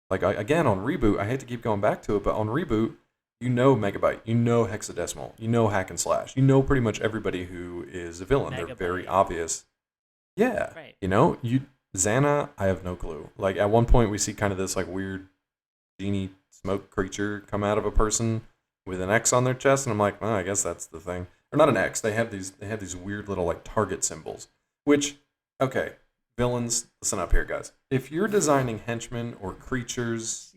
Like again on Reboot, I hate to keep going back to it, but on Reboot, you know Megabyte, you know Hexadecimal, you know Hack and Slash, you know pretty much everybody who is a villain. They're very Megabyte. obvious. Yeah, Right. Xana, I have no clue. Like at one point, we see kind of this like weird genie smoke creature come out of a person with an X on their chest, and I'm like, I guess that's the thing. Or not an X. They have these weird little like target symbols. Which, okay, villains, listen up here, guys. If you're designing henchmen or creatures,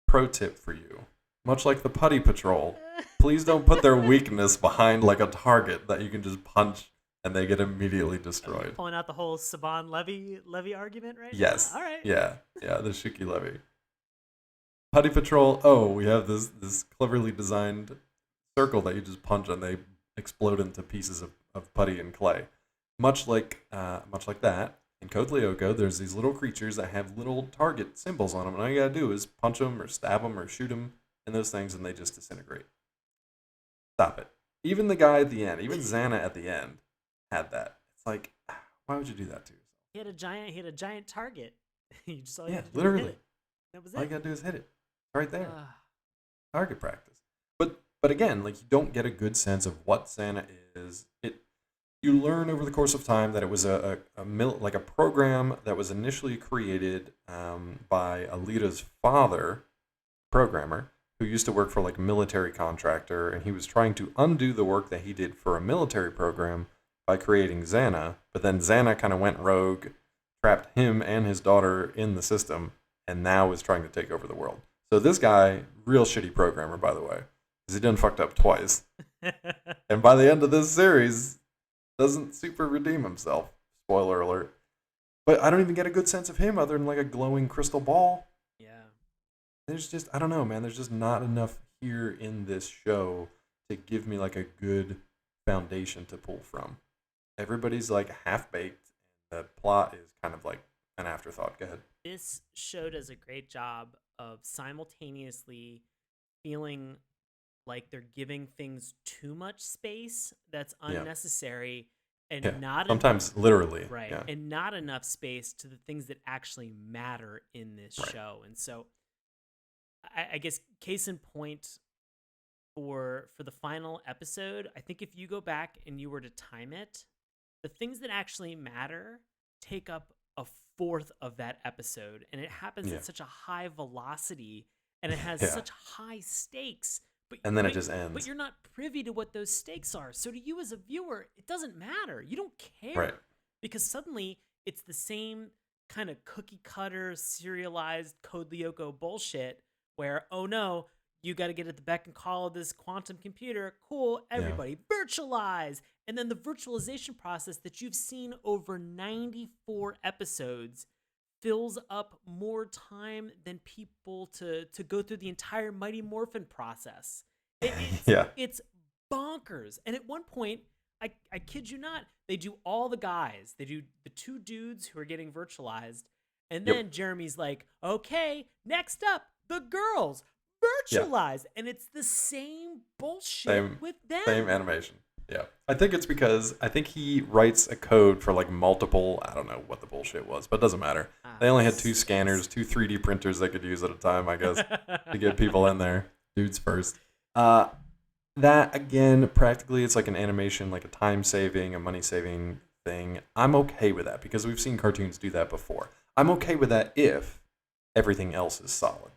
pro tip for you: much like the Putty Patrol, please don't put their weakness behind like a target that you can just punch and they get immediately destroyed. Pulling out the whole Saban Levy argument right Yes. now? All right. Yeah, the Shuki Levy. Putty Patrol, we have this cleverly designed circle that you just punch and they explode into pieces of putty and clay. Much like that, in Code Lyoko, there's these little creatures that have little target symbols on them, and all you gotta do is punch them or stab them or shoot them in those things, and they just disintegrate. Stop it. Even the guy at the end, even Xana at the end, had that. It's like, why would you do that to yourself? He had a giant target. You just all Yeah, you had to do was literally. hit it. That was it. All you gotta do is hit it. right there. Target practice. But again, like, you don't get a good sense of what Xana is. You learn over the course of time that it was a program that was initially created by Alita's father, programmer, who used to work for like a military contractor, and he was trying to undo the work that he did for a military program by creating Xana. But then Xana kind of went rogue, trapped him and his daughter in the system, and now is trying to take over the world. So this guy, real shitty programmer, by the way, because he done fucked up twice. And by the end of this series, doesn't super redeem himself. Spoiler alert. But I don't even get a good sense of him other than like a glowing crystal ball. Yeah. There's just, I don't know, man. There's just not enough here in this show to give me like a good foundation to pull from. Everybody's like half-baked. The plot is kind of like an afterthought. Go ahead. This show does a great job of simultaneously feeling like they're giving things too much space that's unnecessary, and not sometimes literally, right, and not enough space to the things that actually matter in this show. And so, I guess case in point for the final episode, I think if you go back and you were to time it, the things that actually matter take up a fourth of that episode, and it happens at such a high velocity, and it has such high stakes. And then it just ends. But you're not privy to what those stakes are. So to you as a viewer, it doesn't matter. You don't care. Right. Because suddenly it's the same kind of cookie cutter, serialized Code Lyoko bullshit where, oh no, you got to get at the beck and call of this quantum computer. Cool, everybody, virtualize. And then the virtualization process that you've seen over 94 episodes fills up more time than people to go through the entire Mighty Morphin process. It's bonkers. And at one point, I kid you not, they do all the guys. They do the two dudes who are getting virtualized. And then Jeremy's like, okay, next up, the girls, virtualize. And it's the same bullshit with them. Same animation. Yeah. I think it's because he writes a code for like multiple, I don't know what the bullshit was, but it doesn't matter. They only had 2 scanners, 2 3D printers they could use at a time, I guess, to get people in there. Dudes first. That, again, practically it's like an animation, like a time-saving, a money-saving thing. I'm okay with that because we've seen cartoons do that before. I'm okay with that if everything else is solid.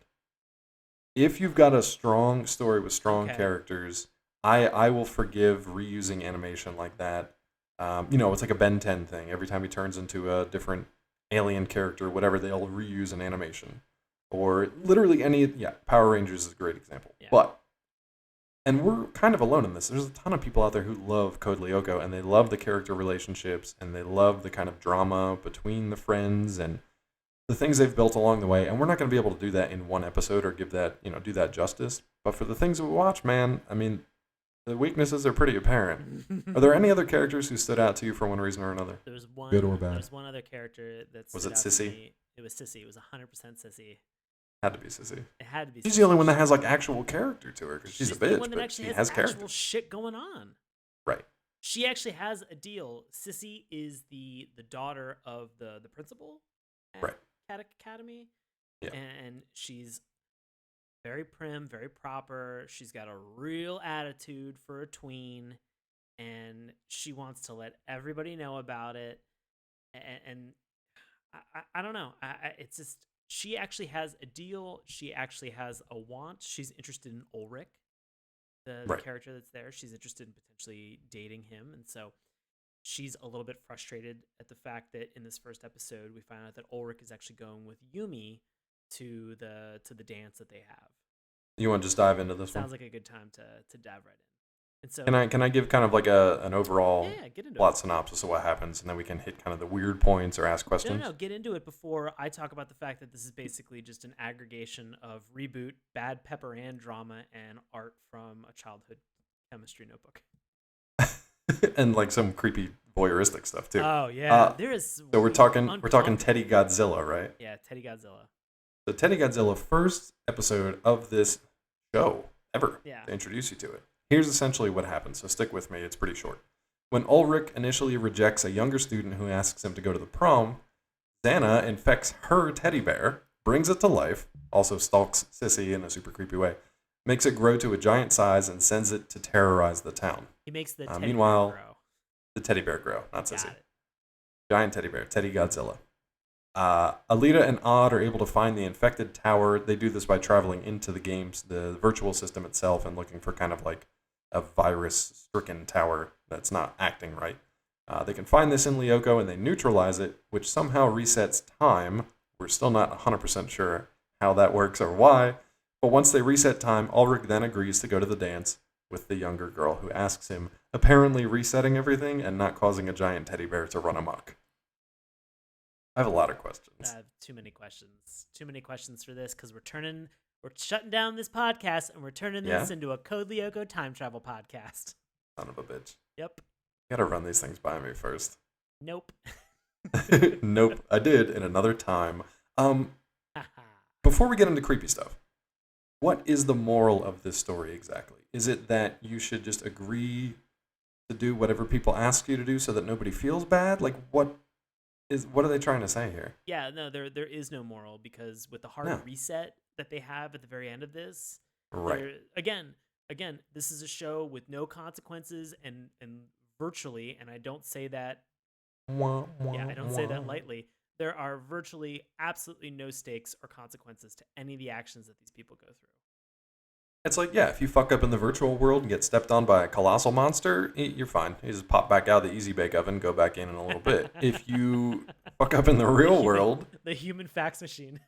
If you've got a strong story with strong characters, I will forgive reusing animation like that. It's like a Ben 10 thing. Every time he turns into a different alien character, whatever, they'll reuse an animation. Or literally any, Power Rangers is a great example. Yeah. And we're kind of alone in this. There's a ton of people out there who love Code Lyoko, and they love the character relationships, and they love the kind of drama between the friends and the things they've built along the way. And we're not going to be able to do that in one episode or give that, do that justice. But for the things that we watch, man, I mean, the weaknesses are pretty apparent. Are there any other characters who stood out to you for one reason or another? There was one, good or bad. There was one other character that was it Sissy? It was Sissy. It was 100% Sissy. Had to be Sissy. It had to be. She's the only one that has like actual character to her because she's a bitch, the one that but actually she has character. Actual shit going on. Right. She actually has a deal. Sissy is the daughter of the principal at Caddick Academy. Yeah. And she's very prim, very proper. She's got a real attitude for a tween, and she wants to let everybody know about it. And I don't know. It's just, she actually has a deal. She actually has a want. She's interested in Ulrich, the character that's there. She's interested in potentially dating him, and so she's a little bit frustrated at the fact that in this first episode we find out that Ulrich is actually going with Yumi to the dance that they have. You want to just dive into this one? Sounds like a good time to dive right in. And so, can I give kind of like an overall get into plot synopsis of what happens, and then we can hit kind of the weird points or ask questions? No, get into it before I talk about the fact that this is basically just an aggregation of reboot, bad pepper and drama, and art from a childhood chemistry notebook. And like some creepy voyeuristic stuff too. Oh yeah, there is. So we're talking Teddy Godzilla, right? Yeah, Teddy Godzilla. So Teddy Godzilla, first episode of this show ever to introduce you to it. Here's essentially what happens, so stick with me, it's pretty short. When Ulrich initially rejects a younger student who asks him to go to the prom, Xana infects her teddy bear brings it to life, also stalks Sissy in a super creepy way, makes it grow to a giant size, and sends it to terrorize the town. He makes the teddy Meanwhile, bear grow. the teddy bear grow, not Got Sissy. it. Giant teddy bear, Teddy Godzilla. Alita and Odd are able to find the infected tower. They do this by traveling into the games, the virtual system itself, and looking for kind of like a virus-stricken tower that's not acting right. They can find this in Lyoko, and they neutralize it, which somehow resets time. We're still not 100% sure how that works or why. But once they reset time, Ulrich then agrees to go to the dance with the younger girl, who asks him, apparently resetting everything and not causing a giant teddy bear to run amok. I have a lot of questions. I have too many questions. Too many questions for this because we're shutting down this podcast and we're turning this into a Code Lyoko time travel podcast. Son of a bitch. Yep. You gotta run these things by me first. Nope. Nope, I did in another time. Before we get into creepy stuff, what is the moral of this story exactly? Is it that you should just agree to do whatever people ask you to do so that nobody feels bad? Like, what are they trying to say here? Yeah, no, there is no moral because with the hard reset that they have at the very end of this, right? Again, this is a show with no consequences and virtually, and I don't say that. I don't say that lightly. There are virtually absolutely no stakes or consequences to any of the actions that these people go through. It's like, yeah, if you fuck up in the virtual world and get stepped on by a colossal monster, you're fine. You just pop back out of the Easy Bake Oven, go back in a little bit. If you fuck up in the real world... The human fax machine.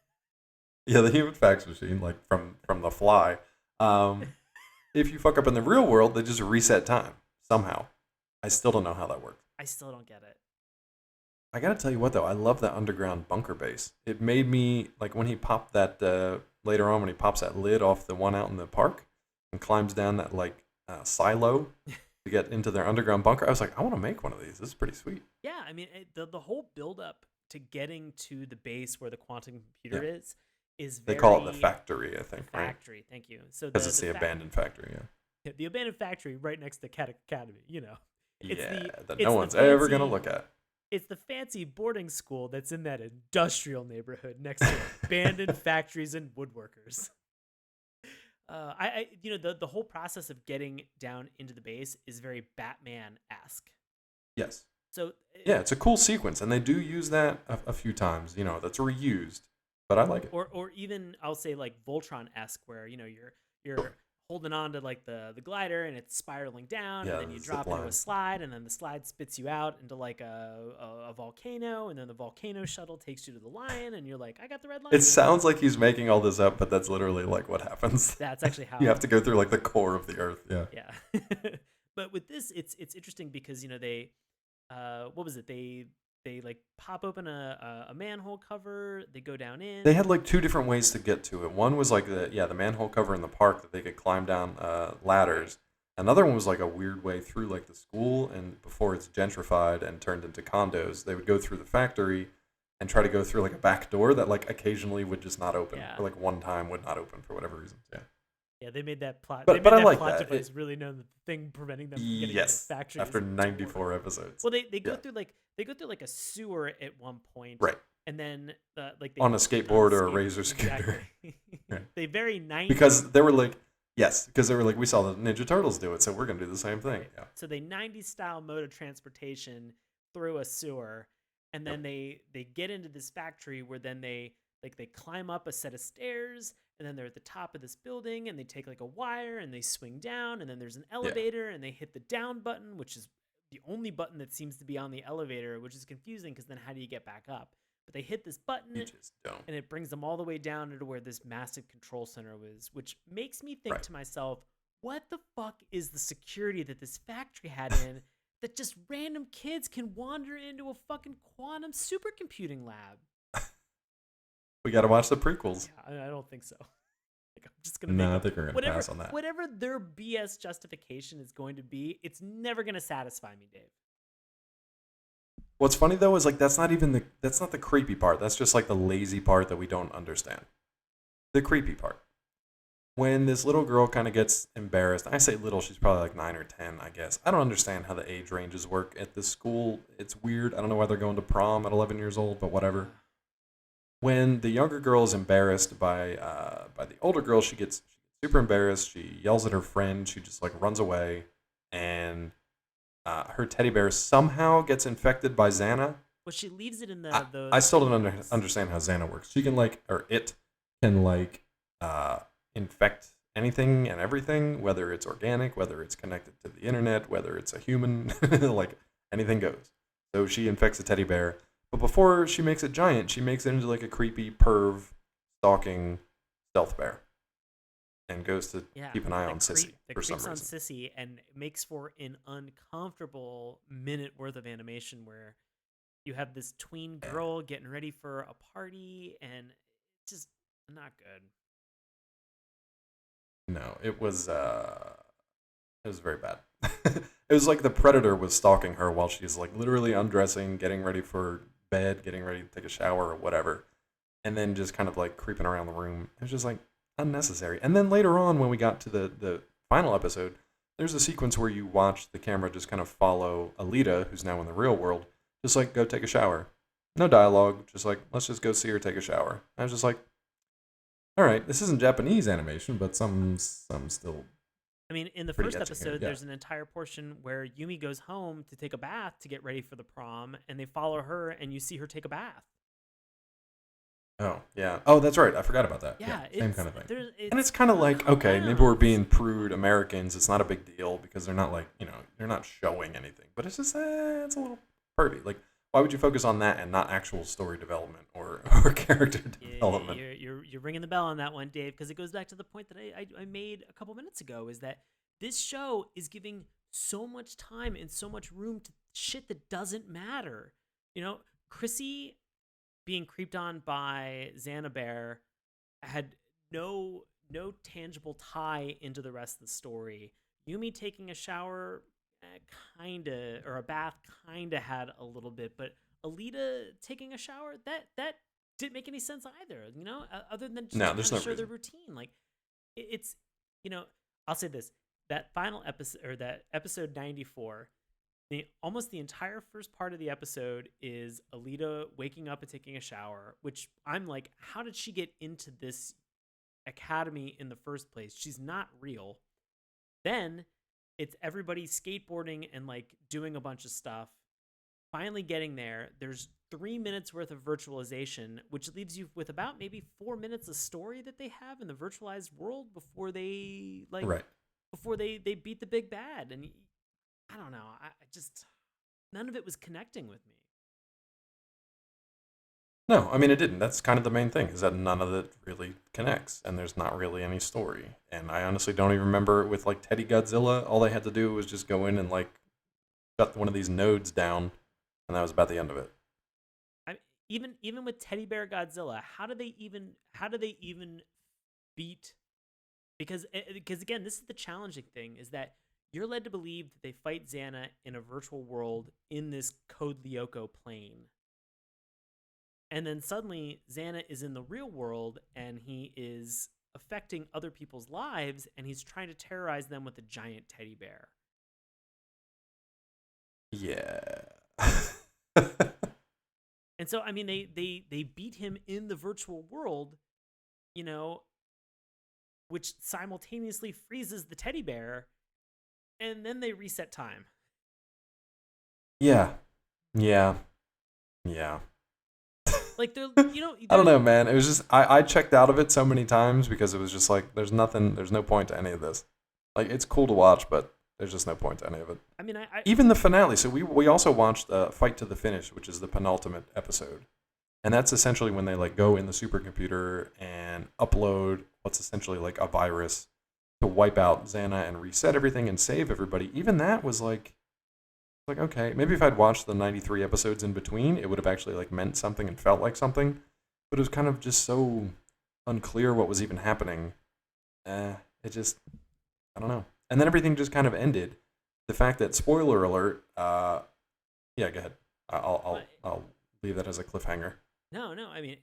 Yeah, the human fax machine, like from The Fly. If you fuck up in the real world, they just reset time, somehow. I still don't know how that works. I still don't get it. I gotta tell you what, though, I love that underground bunker base. It made me, like, when he popped that... later on, when he pops that lid off the one out in the park and climbs down that silo to get into their underground bunker, I was like, I want to make one of these. This is pretty sweet. Yeah, I mean, the whole build up to getting to the base where the quantum computer is very... They call it the factory, I think. Factory, right? Thank you. So because it's the abandoned factory, yeah. The abandoned factory right next to Caddick Academy, you know. That no one's ever going to look at. It's the fancy boarding school that's in that industrial neighborhood next to abandoned factories and woodworkers. The whole process of getting down into the base is very Batman-esque. Yes. So yeah, it's a cool sequence, and they do use that a few times. You know, that's reused, but I like it. Or even I'll say like Voltron-esque, where you're holding on to like the glider and it's spiraling down, and then you drop into a slide, and then the slide spits you out into like a volcano, and then the volcano shuttle takes you to the lion, and you're like, I got the red lion. It sounds like he's making all this up, but that's literally like what happens. That's actually how you have to go through like the core of the earth. Yeah. But with this, it's interesting because they what was it? They like pop open a manhole cover. They go down in. They had like two different ways to get to it. One was like the manhole cover in the park that they could climb down ladders. Another one was like a weird way through like the school, and before it's gentrified and turned into condos, they would go through the factory and try to go through like a back door that like occasionally would just not open, or like one time would not open for whatever reason. Yeah, they made that plot. But I like plot that. Device really known the thing preventing them from getting into the factory. After 94 episodes. Well, they go through like a sewer at one point, right? And then on a skateboard or a razor scooter. Exactly. They very 90s because they were like we saw the Ninja Turtles do it, so we're gonna do the same thing. Right. Yeah. So they 90s style mode of transportation through a sewer, and then they get into this factory where then they climb up a set of stairs, and then they're at the top of this building, and they take like a wire and they swing down, and then there's an elevator, and they hit the down button, which is the only button that seems to be on the elevator, which is confusing because then how do you get back up? But they hit this button, and it brings them all the way down into where this massive control center was, which makes me think to myself, what the fuck is the security that this factory had in that just random kids can wander into a fucking quantum supercomputing lab? We got to watch the prequels. Yeah, I don't think so. Like, I'm just gonna. No, I think we're gonna pass on that. Whatever their BS justification is going to be, it's never gonna satisfy me, Dave. What's funny though is like that's not the creepy part. That's just like the lazy part that we don't understand. The creepy part. When this little girl kind of gets embarrassed, I say little, she's probably like 9 or 10, I guess. I don't understand how the age ranges work at this school. It's weird. I don't know why they're going to prom at 11 years old, but whatever. when the younger girl is embarrassed by the older girl, she gets super embarrassed. She yells at her friend. She just like runs away, and her teddy bear somehow gets infected by Xana. Well, she leaves it in I still don't peanuts. understand how Xana works. She can like, or it can like infect anything and everything, whether it's organic, whether it's connected to the internet, whether it's a human, like anything goes. So she infects a teddy bear, but before she makes it giant, she makes it into like a creepy perv stalking stealth bear, and goes to Yeah, keep an eye on Sissy the for some creeps on reason. Sissy, and it makes for an uncomfortable minute worth of animation where you have this tween Yeah. girl getting ready for a party, and it's just not good. No, it was very bad. It was like the predator was stalking her while she's like literally undressing, getting ready for bed, getting ready to take a shower or whatever, and then just kind of like creeping around the room. It was just like unnecessary. And then later on, when we got to the final episode, there's a sequence where you watch the camera just kind of follow Alita, who's now in the real world, just like go take a shower. No dialogue, just like let's just go see her take a shower. I was just like, all right, this isn't Japanese animation, but some still I mean, in the pretty first etching here, episode, yeah. there's an entire portion where Yumi goes home to take a bath to get ready for the prom, and they follow her, and you see her take a bath. Oh, yeah. Oh, that's right. I forgot about that. Yeah, Same kind of thing. It's And it's kind of like, okay, maybe we're enough. being prude Americans. It's not a big deal because they're not like, they're not showing anything. But it's just, it's a little pervy. Like, why would you focus on that and not actual story development or character development? You're ringing the bell on that one, Dave, because it goes back to the point that I made a couple minutes ago, is that this show is giving so much time and so much room to shit that doesn't matter. Chrissy being creeped on by Xana Bear had no tangible tie into the rest of the story. Yumi taking a shower, kinda, or a bath, kinda had a little bit, but Alita taking a shower, that didn't make any sense either. Other than just No, to there's kind no of show the reason. routine. Like it's, I'll say this: that final episode, or that episode 94. Almost the entire first part of the episode is Alita waking up and taking a shower, which I'm like, how did she get into this academy in the first place? She's not real. Then it's everybody skateboarding and like doing a bunch of stuff. Finally getting there, there's 3 minutes worth of virtualization, which leaves you with about maybe 4 minutes of story that they have in the virtualized world before they Right. beat the big bad. And I don't know. I just, none of it was connecting with me. No, I mean, it didn't. That's kind of the main thing, is that none of it really connects, and there's not really any story. And I honestly don't even remember with, like, Teddy Godzilla, all they had to do was just go in and, like, shut one of these nodes down, and that was about the end of it. Even with Teddy Bear Godzilla, how do they even beat? Because again, this is the challenging thing, is that you're led to believe that they fight Xana in a virtual world in this Code Lyoko plane. And then suddenly Xana is in the real world and he is affecting other people's lives and he's trying to terrorize them with a giant teddy bear. Yeah. And so, I mean, they beat him in the virtual world, which simultaneously freezes the teddy bear, and then they reset time. Yeah. Like, they're, I don't know, man. It was just, I checked out of it so many times because it was just like, there's no point to any of this. Like, it's cool to watch, but there's just no point to any of it. I mean, Even the finale. So we also watched Fight to the Finish, which is the penultimate episode. And that's essentially when they like go in the supercomputer and upload what's essentially like a virus to wipe out Xana and reset everything and save everybody. Even that was like okay, maybe if I'd watched the 93 episodes in between, it would have actually like meant something and felt like something. But it was kind of just so unclear what was even happening. It just, I don't know. And then everything just kind of ended. The fact that, spoiler alert, yeah, go ahead. I'll leave that as a cliffhanger. No. I mean,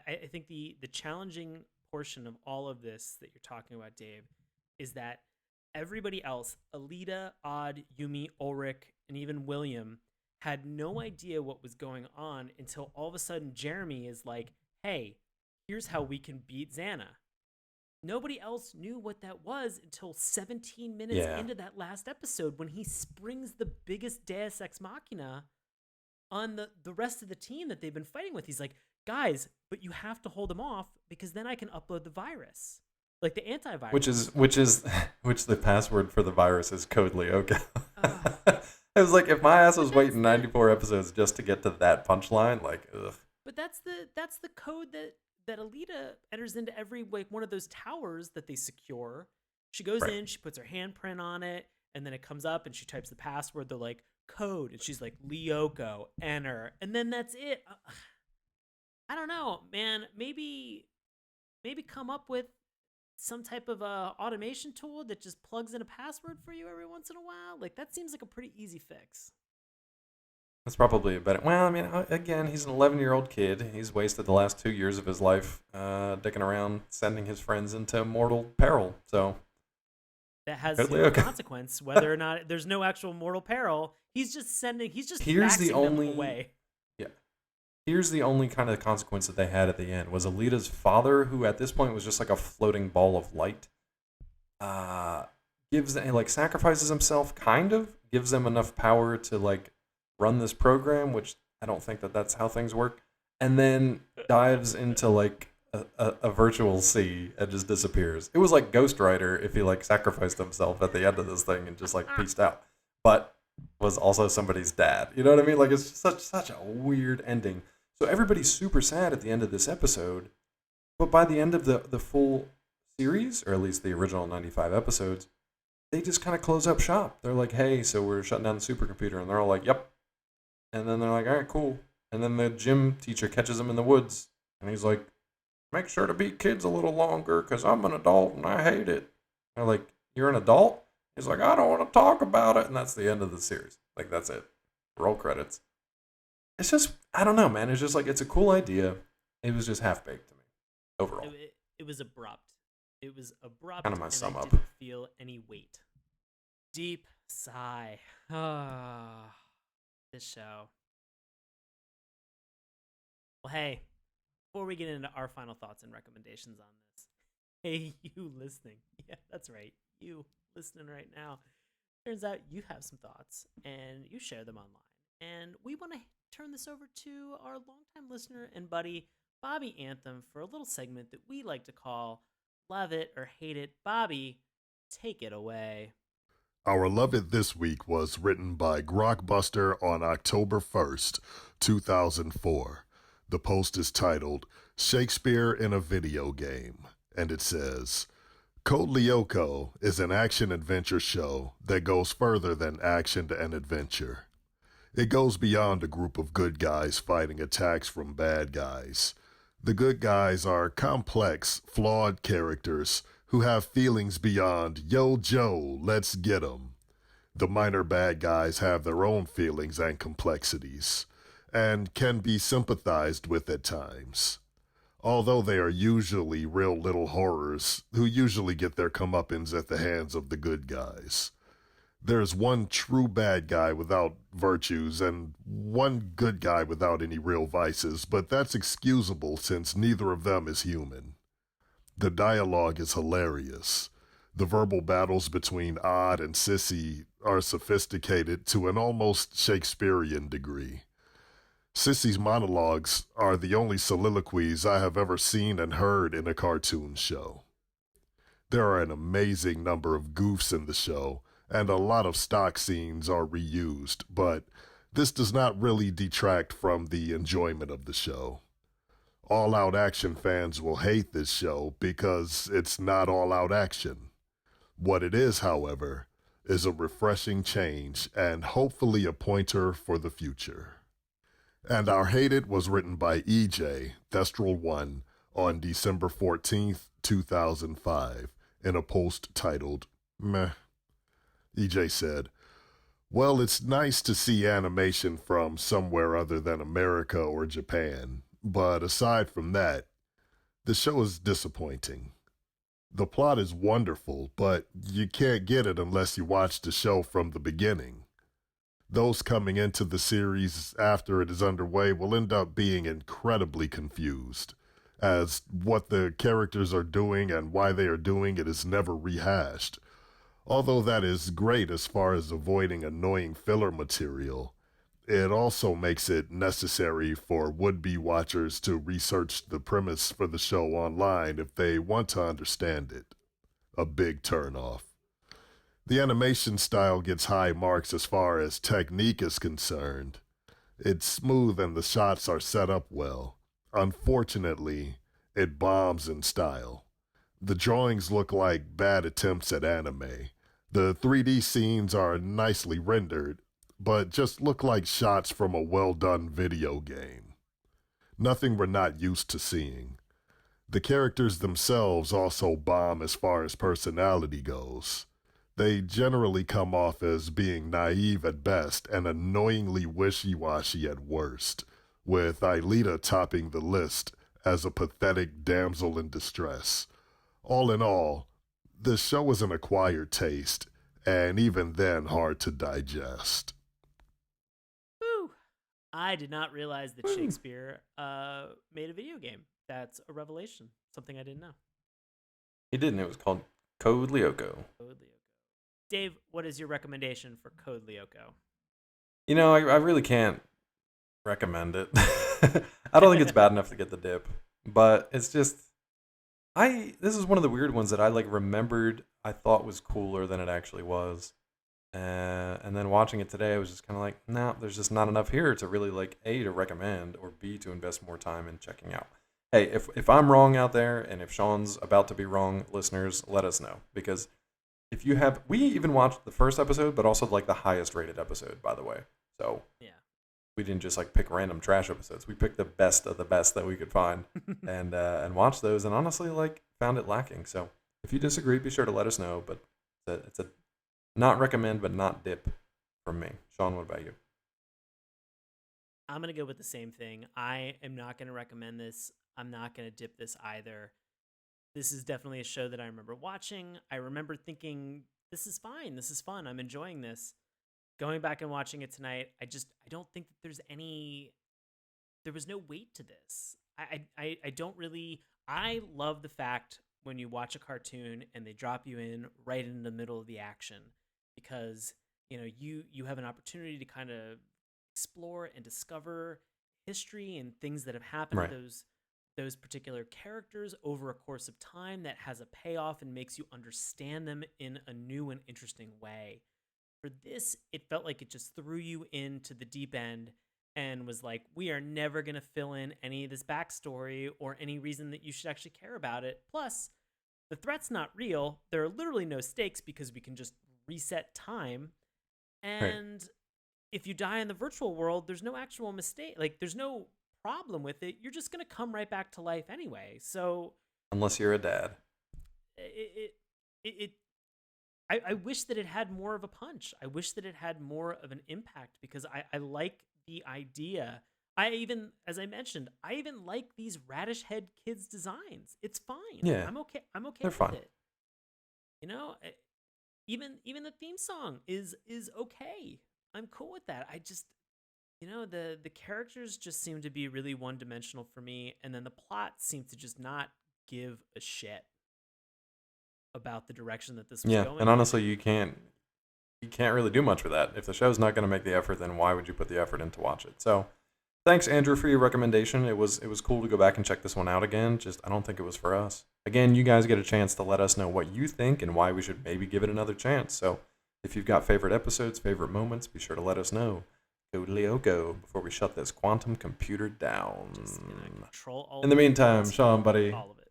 I think the challenging portion of all of this that you're talking about, Dave, is that everybody else, Alita, Odd, Yumi, Ulrich, and even William, had no idea what was going on until all of a sudden Jeremy is like, hey, here's how we can beat Xana. Nobody else knew what that was until 17 minutes Yeah. into that last episode when he springs the biggest Deus Ex Machina on the rest of the team that they've been fighting with. He's like, guys, but you have to hold him off because then I can upload the virus, like the antivirus. Which the password for the virus is code Lyoko. It was like, if my ass was waiting 94 episodes just to get to that punchline, like, ugh. But that's the code that Alita enters into every like one of those towers that they secure. She goes Right. in, she puts her handprint on it, and then it comes up and she types the password. They're like, code, and she's like, Lyoko, enter, and then that's it. I don't know, man. Maybe come up with some type of automation tool that just plugs in a password for you every once in a while. Like, that seems like a pretty easy fix. That's probably a better. Well, I mean, again, he's an 11-year-old kid. He's wasted the last 2 years of his life dicking around, sending his friends into mortal peril. So That has Totally no okay. consequence, whether or not there's no actual mortal peril. He's just Here's the faxing only- them away. here's the only kind of consequence that they had at the end was Alita's father, who at this point was just like a floating ball of light. Sacrifices himself, kind of gives them enough power to like run this program, which I don't think that's how things work, and then dives into like a virtual sea and just disappears. It was like Ghost Rider if he like sacrificed himself at the end of this thing and just like peaced out, but was also somebody's dad. You know what I mean? Like, it's such a weird ending. So everybody's super sad at the end of this episode, but by the end of the full series, or at least the original 95 episodes, they just kind of close up shop. They're like, hey, so we're shutting down the supercomputer, and they're all like, yep. And then they're like, all right, cool. And then the gym teacher catches him in the woods, and he's like, make sure to beat kids a little longer, because I'm an adult and I hate it. They're like, you're an adult? He's like, I don't want to talk about it. And that's the end of the series. Like, that's it. Roll credits. It's just, I don't know, man. It's just like, it's a cool idea. It was just half-baked to me, overall. It was abrupt. It was abrupt, Kinda my and sum I up. didn't feel any weight. Deep sigh. Ah, this show. Well, hey, before we get into our final thoughts and recommendations on this, hey, you listening. Yeah, that's right. You listening right now. Turns out you have some thoughts, and you share them online. And we want to turn this over to our longtime listener and buddy, Bobby Anthem, for a little segment that we like to call Love It or Hate It. Bobby, take it away. Our Love It this week was written by Grokbuster on October 1st, 2004. The post is titled Shakespeare in a Video Game, and it says, Code Lyoko is an action-adventure show that goes further than action and adventure. It goes beyond a group of good guys fighting attacks from bad guys. The good guys are complex, flawed characters who have feelings beyond, yo, Joe, let's get 'em. The minor bad guys have their own feelings and complexities, and can be sympathized with at times. Although they are usually real little horrors who usually get their comeuppance at the hands of the good guys. There's one true bad guy without virtues and one good guy without any real vices, but that's excusable since neither of them is human. The dialogue is hilarious. The verbal battles between Odd and Sissy are sophisticated to an almost Shakespearean degree. Sissy's monologues are the only soliloquies I have ever seen and heard in a cartoon show. There are an amazing number of goofs in the show, and a lot of stock scenes are reused, but this does not really detract from the enjoyment of the show. All-out action fans will hate this show because it's not all-out action. What it is, however, is a refreshing change and hopefully a pointer for the future. And our Hate It was written by EJ, Thestral1, on December 14th, 2005, in a post titled, Meh. EJ said, well, it's nice to see animation from somewhere other than America or Japan, but aside from that, the show is disappointing. The plot is wonderful, but you can't get it unless you watch the show from the beginning. Those coming into the series after it is underway will end up being incredibly confused. as what the characters are doing and why they are doing it is never rehashed. Although that is great as far as avoiding annoying filler material, it also makes it necessary for would-be watchers to research the premise for the show online if they want to understand it. A big turnoff. The animation style gets high marks as far as technique is concerned. It's smooth and the shots are set up well. Unfortunately, it bombs in style. The drawings look like bad attempts at anime. The 3D scenes are nicely rendered, but just look like shots from a well-done video game. Nothing we're not used to seeing. The characters themselves also bomb as far as personality goes. They generally come off as being naive at best and annoyingly wishy-washy at worst, with Aelita topping the list as a pathetic damsel in distress. All in all, the show is an acquired taste, and even then hard to digest. Woo! I did not realize that Shakespeare made a video game. That's a revelation. Something I didn't know. He didn't. It was called Code Lyoko. Code Lyoko. Dave, what is your recommendation for Code Lyoko? You know, I really can't recommend it. I don't think it's bad enough to get the dip, but it's just this is one of the weird ones that I remembered I thought was cooler than it actually was. And then watching it today, I was just kind of like, no, there's just not enough here to really A, to recommend, or B, to invest more time in checking out. Hey, if I'm wrong out there, and if Sean's about to be wrong, listeners, let us know. Because if you have, we even watched the first episode, but also the highest rated episode, by the way. So yeah, we didn't just pick random trash episodes. We picked the best of the best that we could find, and watched those, and honestly found it lacking. So if you disagree, be sure to let us know. But it's a not recommend, but not dip from me. Sean, what about you? I'm going to go with the same thing. I am not going to recommend this. I'm not going to dip this either. This is definitely a show that I remember watching. I remember thinking, this is fine. This is fun. I'm enjoying this. Going back and watching it tonight, I don't think that there was no weight to this. I don't really, I love the fact when you watch a cartoon and they drop you in right in the middle of the action, because you have an opportunity to kind of explore and discover history and things that have happened Right. to those particular characters over a course of time that has a payoff and makes you understand them in a new and interesting way. For this, it felt like it just threw you into the deep end and was like, we are never going to fill in any of this backstory or any reason that you should actually care about it. Plus, the threat's not real. There are literally no stakes because we can just reset time. And if you die in the virtual world, there's no actual mistake. There's no problem with it. You're just going to come right back to life anyway. So Unless you're a dad. I wish that it had more of a punch. I wish that it had more of an impact, because I like the idea. As I mentioned, I even like these radish head kids' designs. It's fine. Yeah. I'm okay They're with fine. it. Even the theme song is okay. I'm cool with that. I just, the characters just seem to be really one-dimensional for me, and then the plot seems to just not give a shit about the direction that this was going. And honestly, you can't really do much with that. If the show's not going to make the effort, then why would you put the effort in to watch it? So thanks, Andrew, for your recommendation. It was cool to go back and check this one out again. Just I don't think it was for us. Again, you guys get a chance to let us know what you think and why we should maybe give it another chance. So if you've got favorite episodes, favorite moments, be sure to let us know. Go Lyoko before we shut this quantum computer down. Just control all. In the meantime, Sean, buddy, all of it.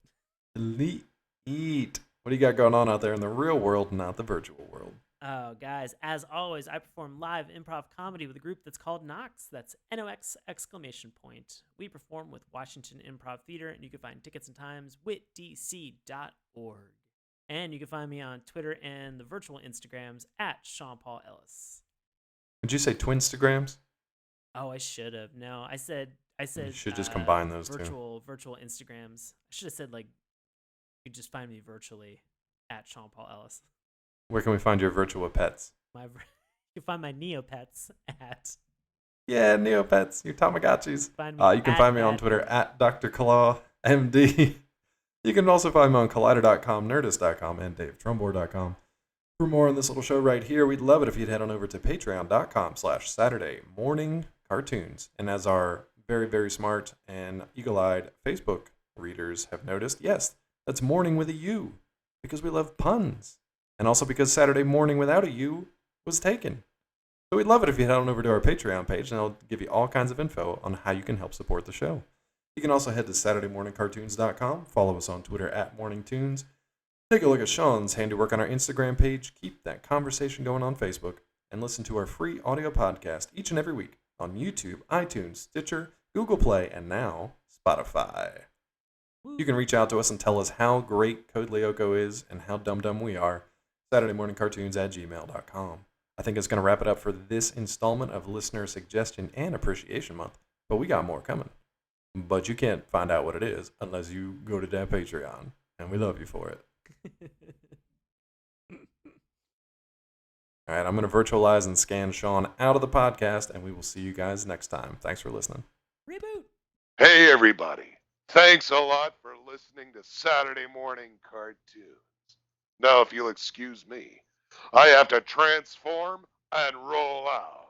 delete. What do you got going on out there in the real world, not the virtual world? Oh, guys, as always, I perform live improv comedy with a group that's called Nox. That's NOX exclamation point. We perform with Washington Improv Theater, and you can find tickets and times witdc.org. And you can find me on Twitter and the virtual Instagrams at Sean Paul Ellis. Would you say Twinstagrams? Oh, I should have. No, I said. You should just combine those two. Virtual Instagrams. I should have said you could just find me virtually at Sean Paul Ellis. Where can we find your virtual pets? You can find my Neopets at. Yeah, Neopets, your Tamagotchis. Find me you can find me on Twitter at Dr. Claw. MD. You can also find me on Collider.com, Nerdist.com, and DaveTrumbore.com. For more on this little show right here, we'd love it if you'd head on over to Patreon.com/Saturday Morning Cartoons. And as our very, very smart and eagle-eyed Facebook readers have noticed, yes, that's morning with a U, because we love puns. And also because Saturday morning without a U was taken. So we'd love it if you head on over to our Patreon page, and I'll give you all kinds of info on how you can help support the show. You can also head to SaturdayMorningCartoons.com, follow us on Twitter @MorningTunes, take a look at Sean's handiwork on our Instagram page, keep that conversation going on Facebook, and listen to our free audio podcast each and every week on YouTube, iTunes, Stitcher, Google Play, and now Spotify. You can reach out to us and tell us how great Code Lyoko is and how dumb we are. SaturdayMorningCartoons@gmail.com. I think it's going to wrap it up for this installment of Listener Suggestion and Appreciation Month, but we got more coming. But you can't find out what it is unless you go to that Patreon, and we love you for it. All right, I'm going to virtualize and scan Sean out of the podcast, and we will see you guys next time. Thanks for listening. Reboot. Hey, everybody. Thanks a lot for listening to Saturday Morning Cartoons. Now, if you'll excuse me, I have to transform and roll out.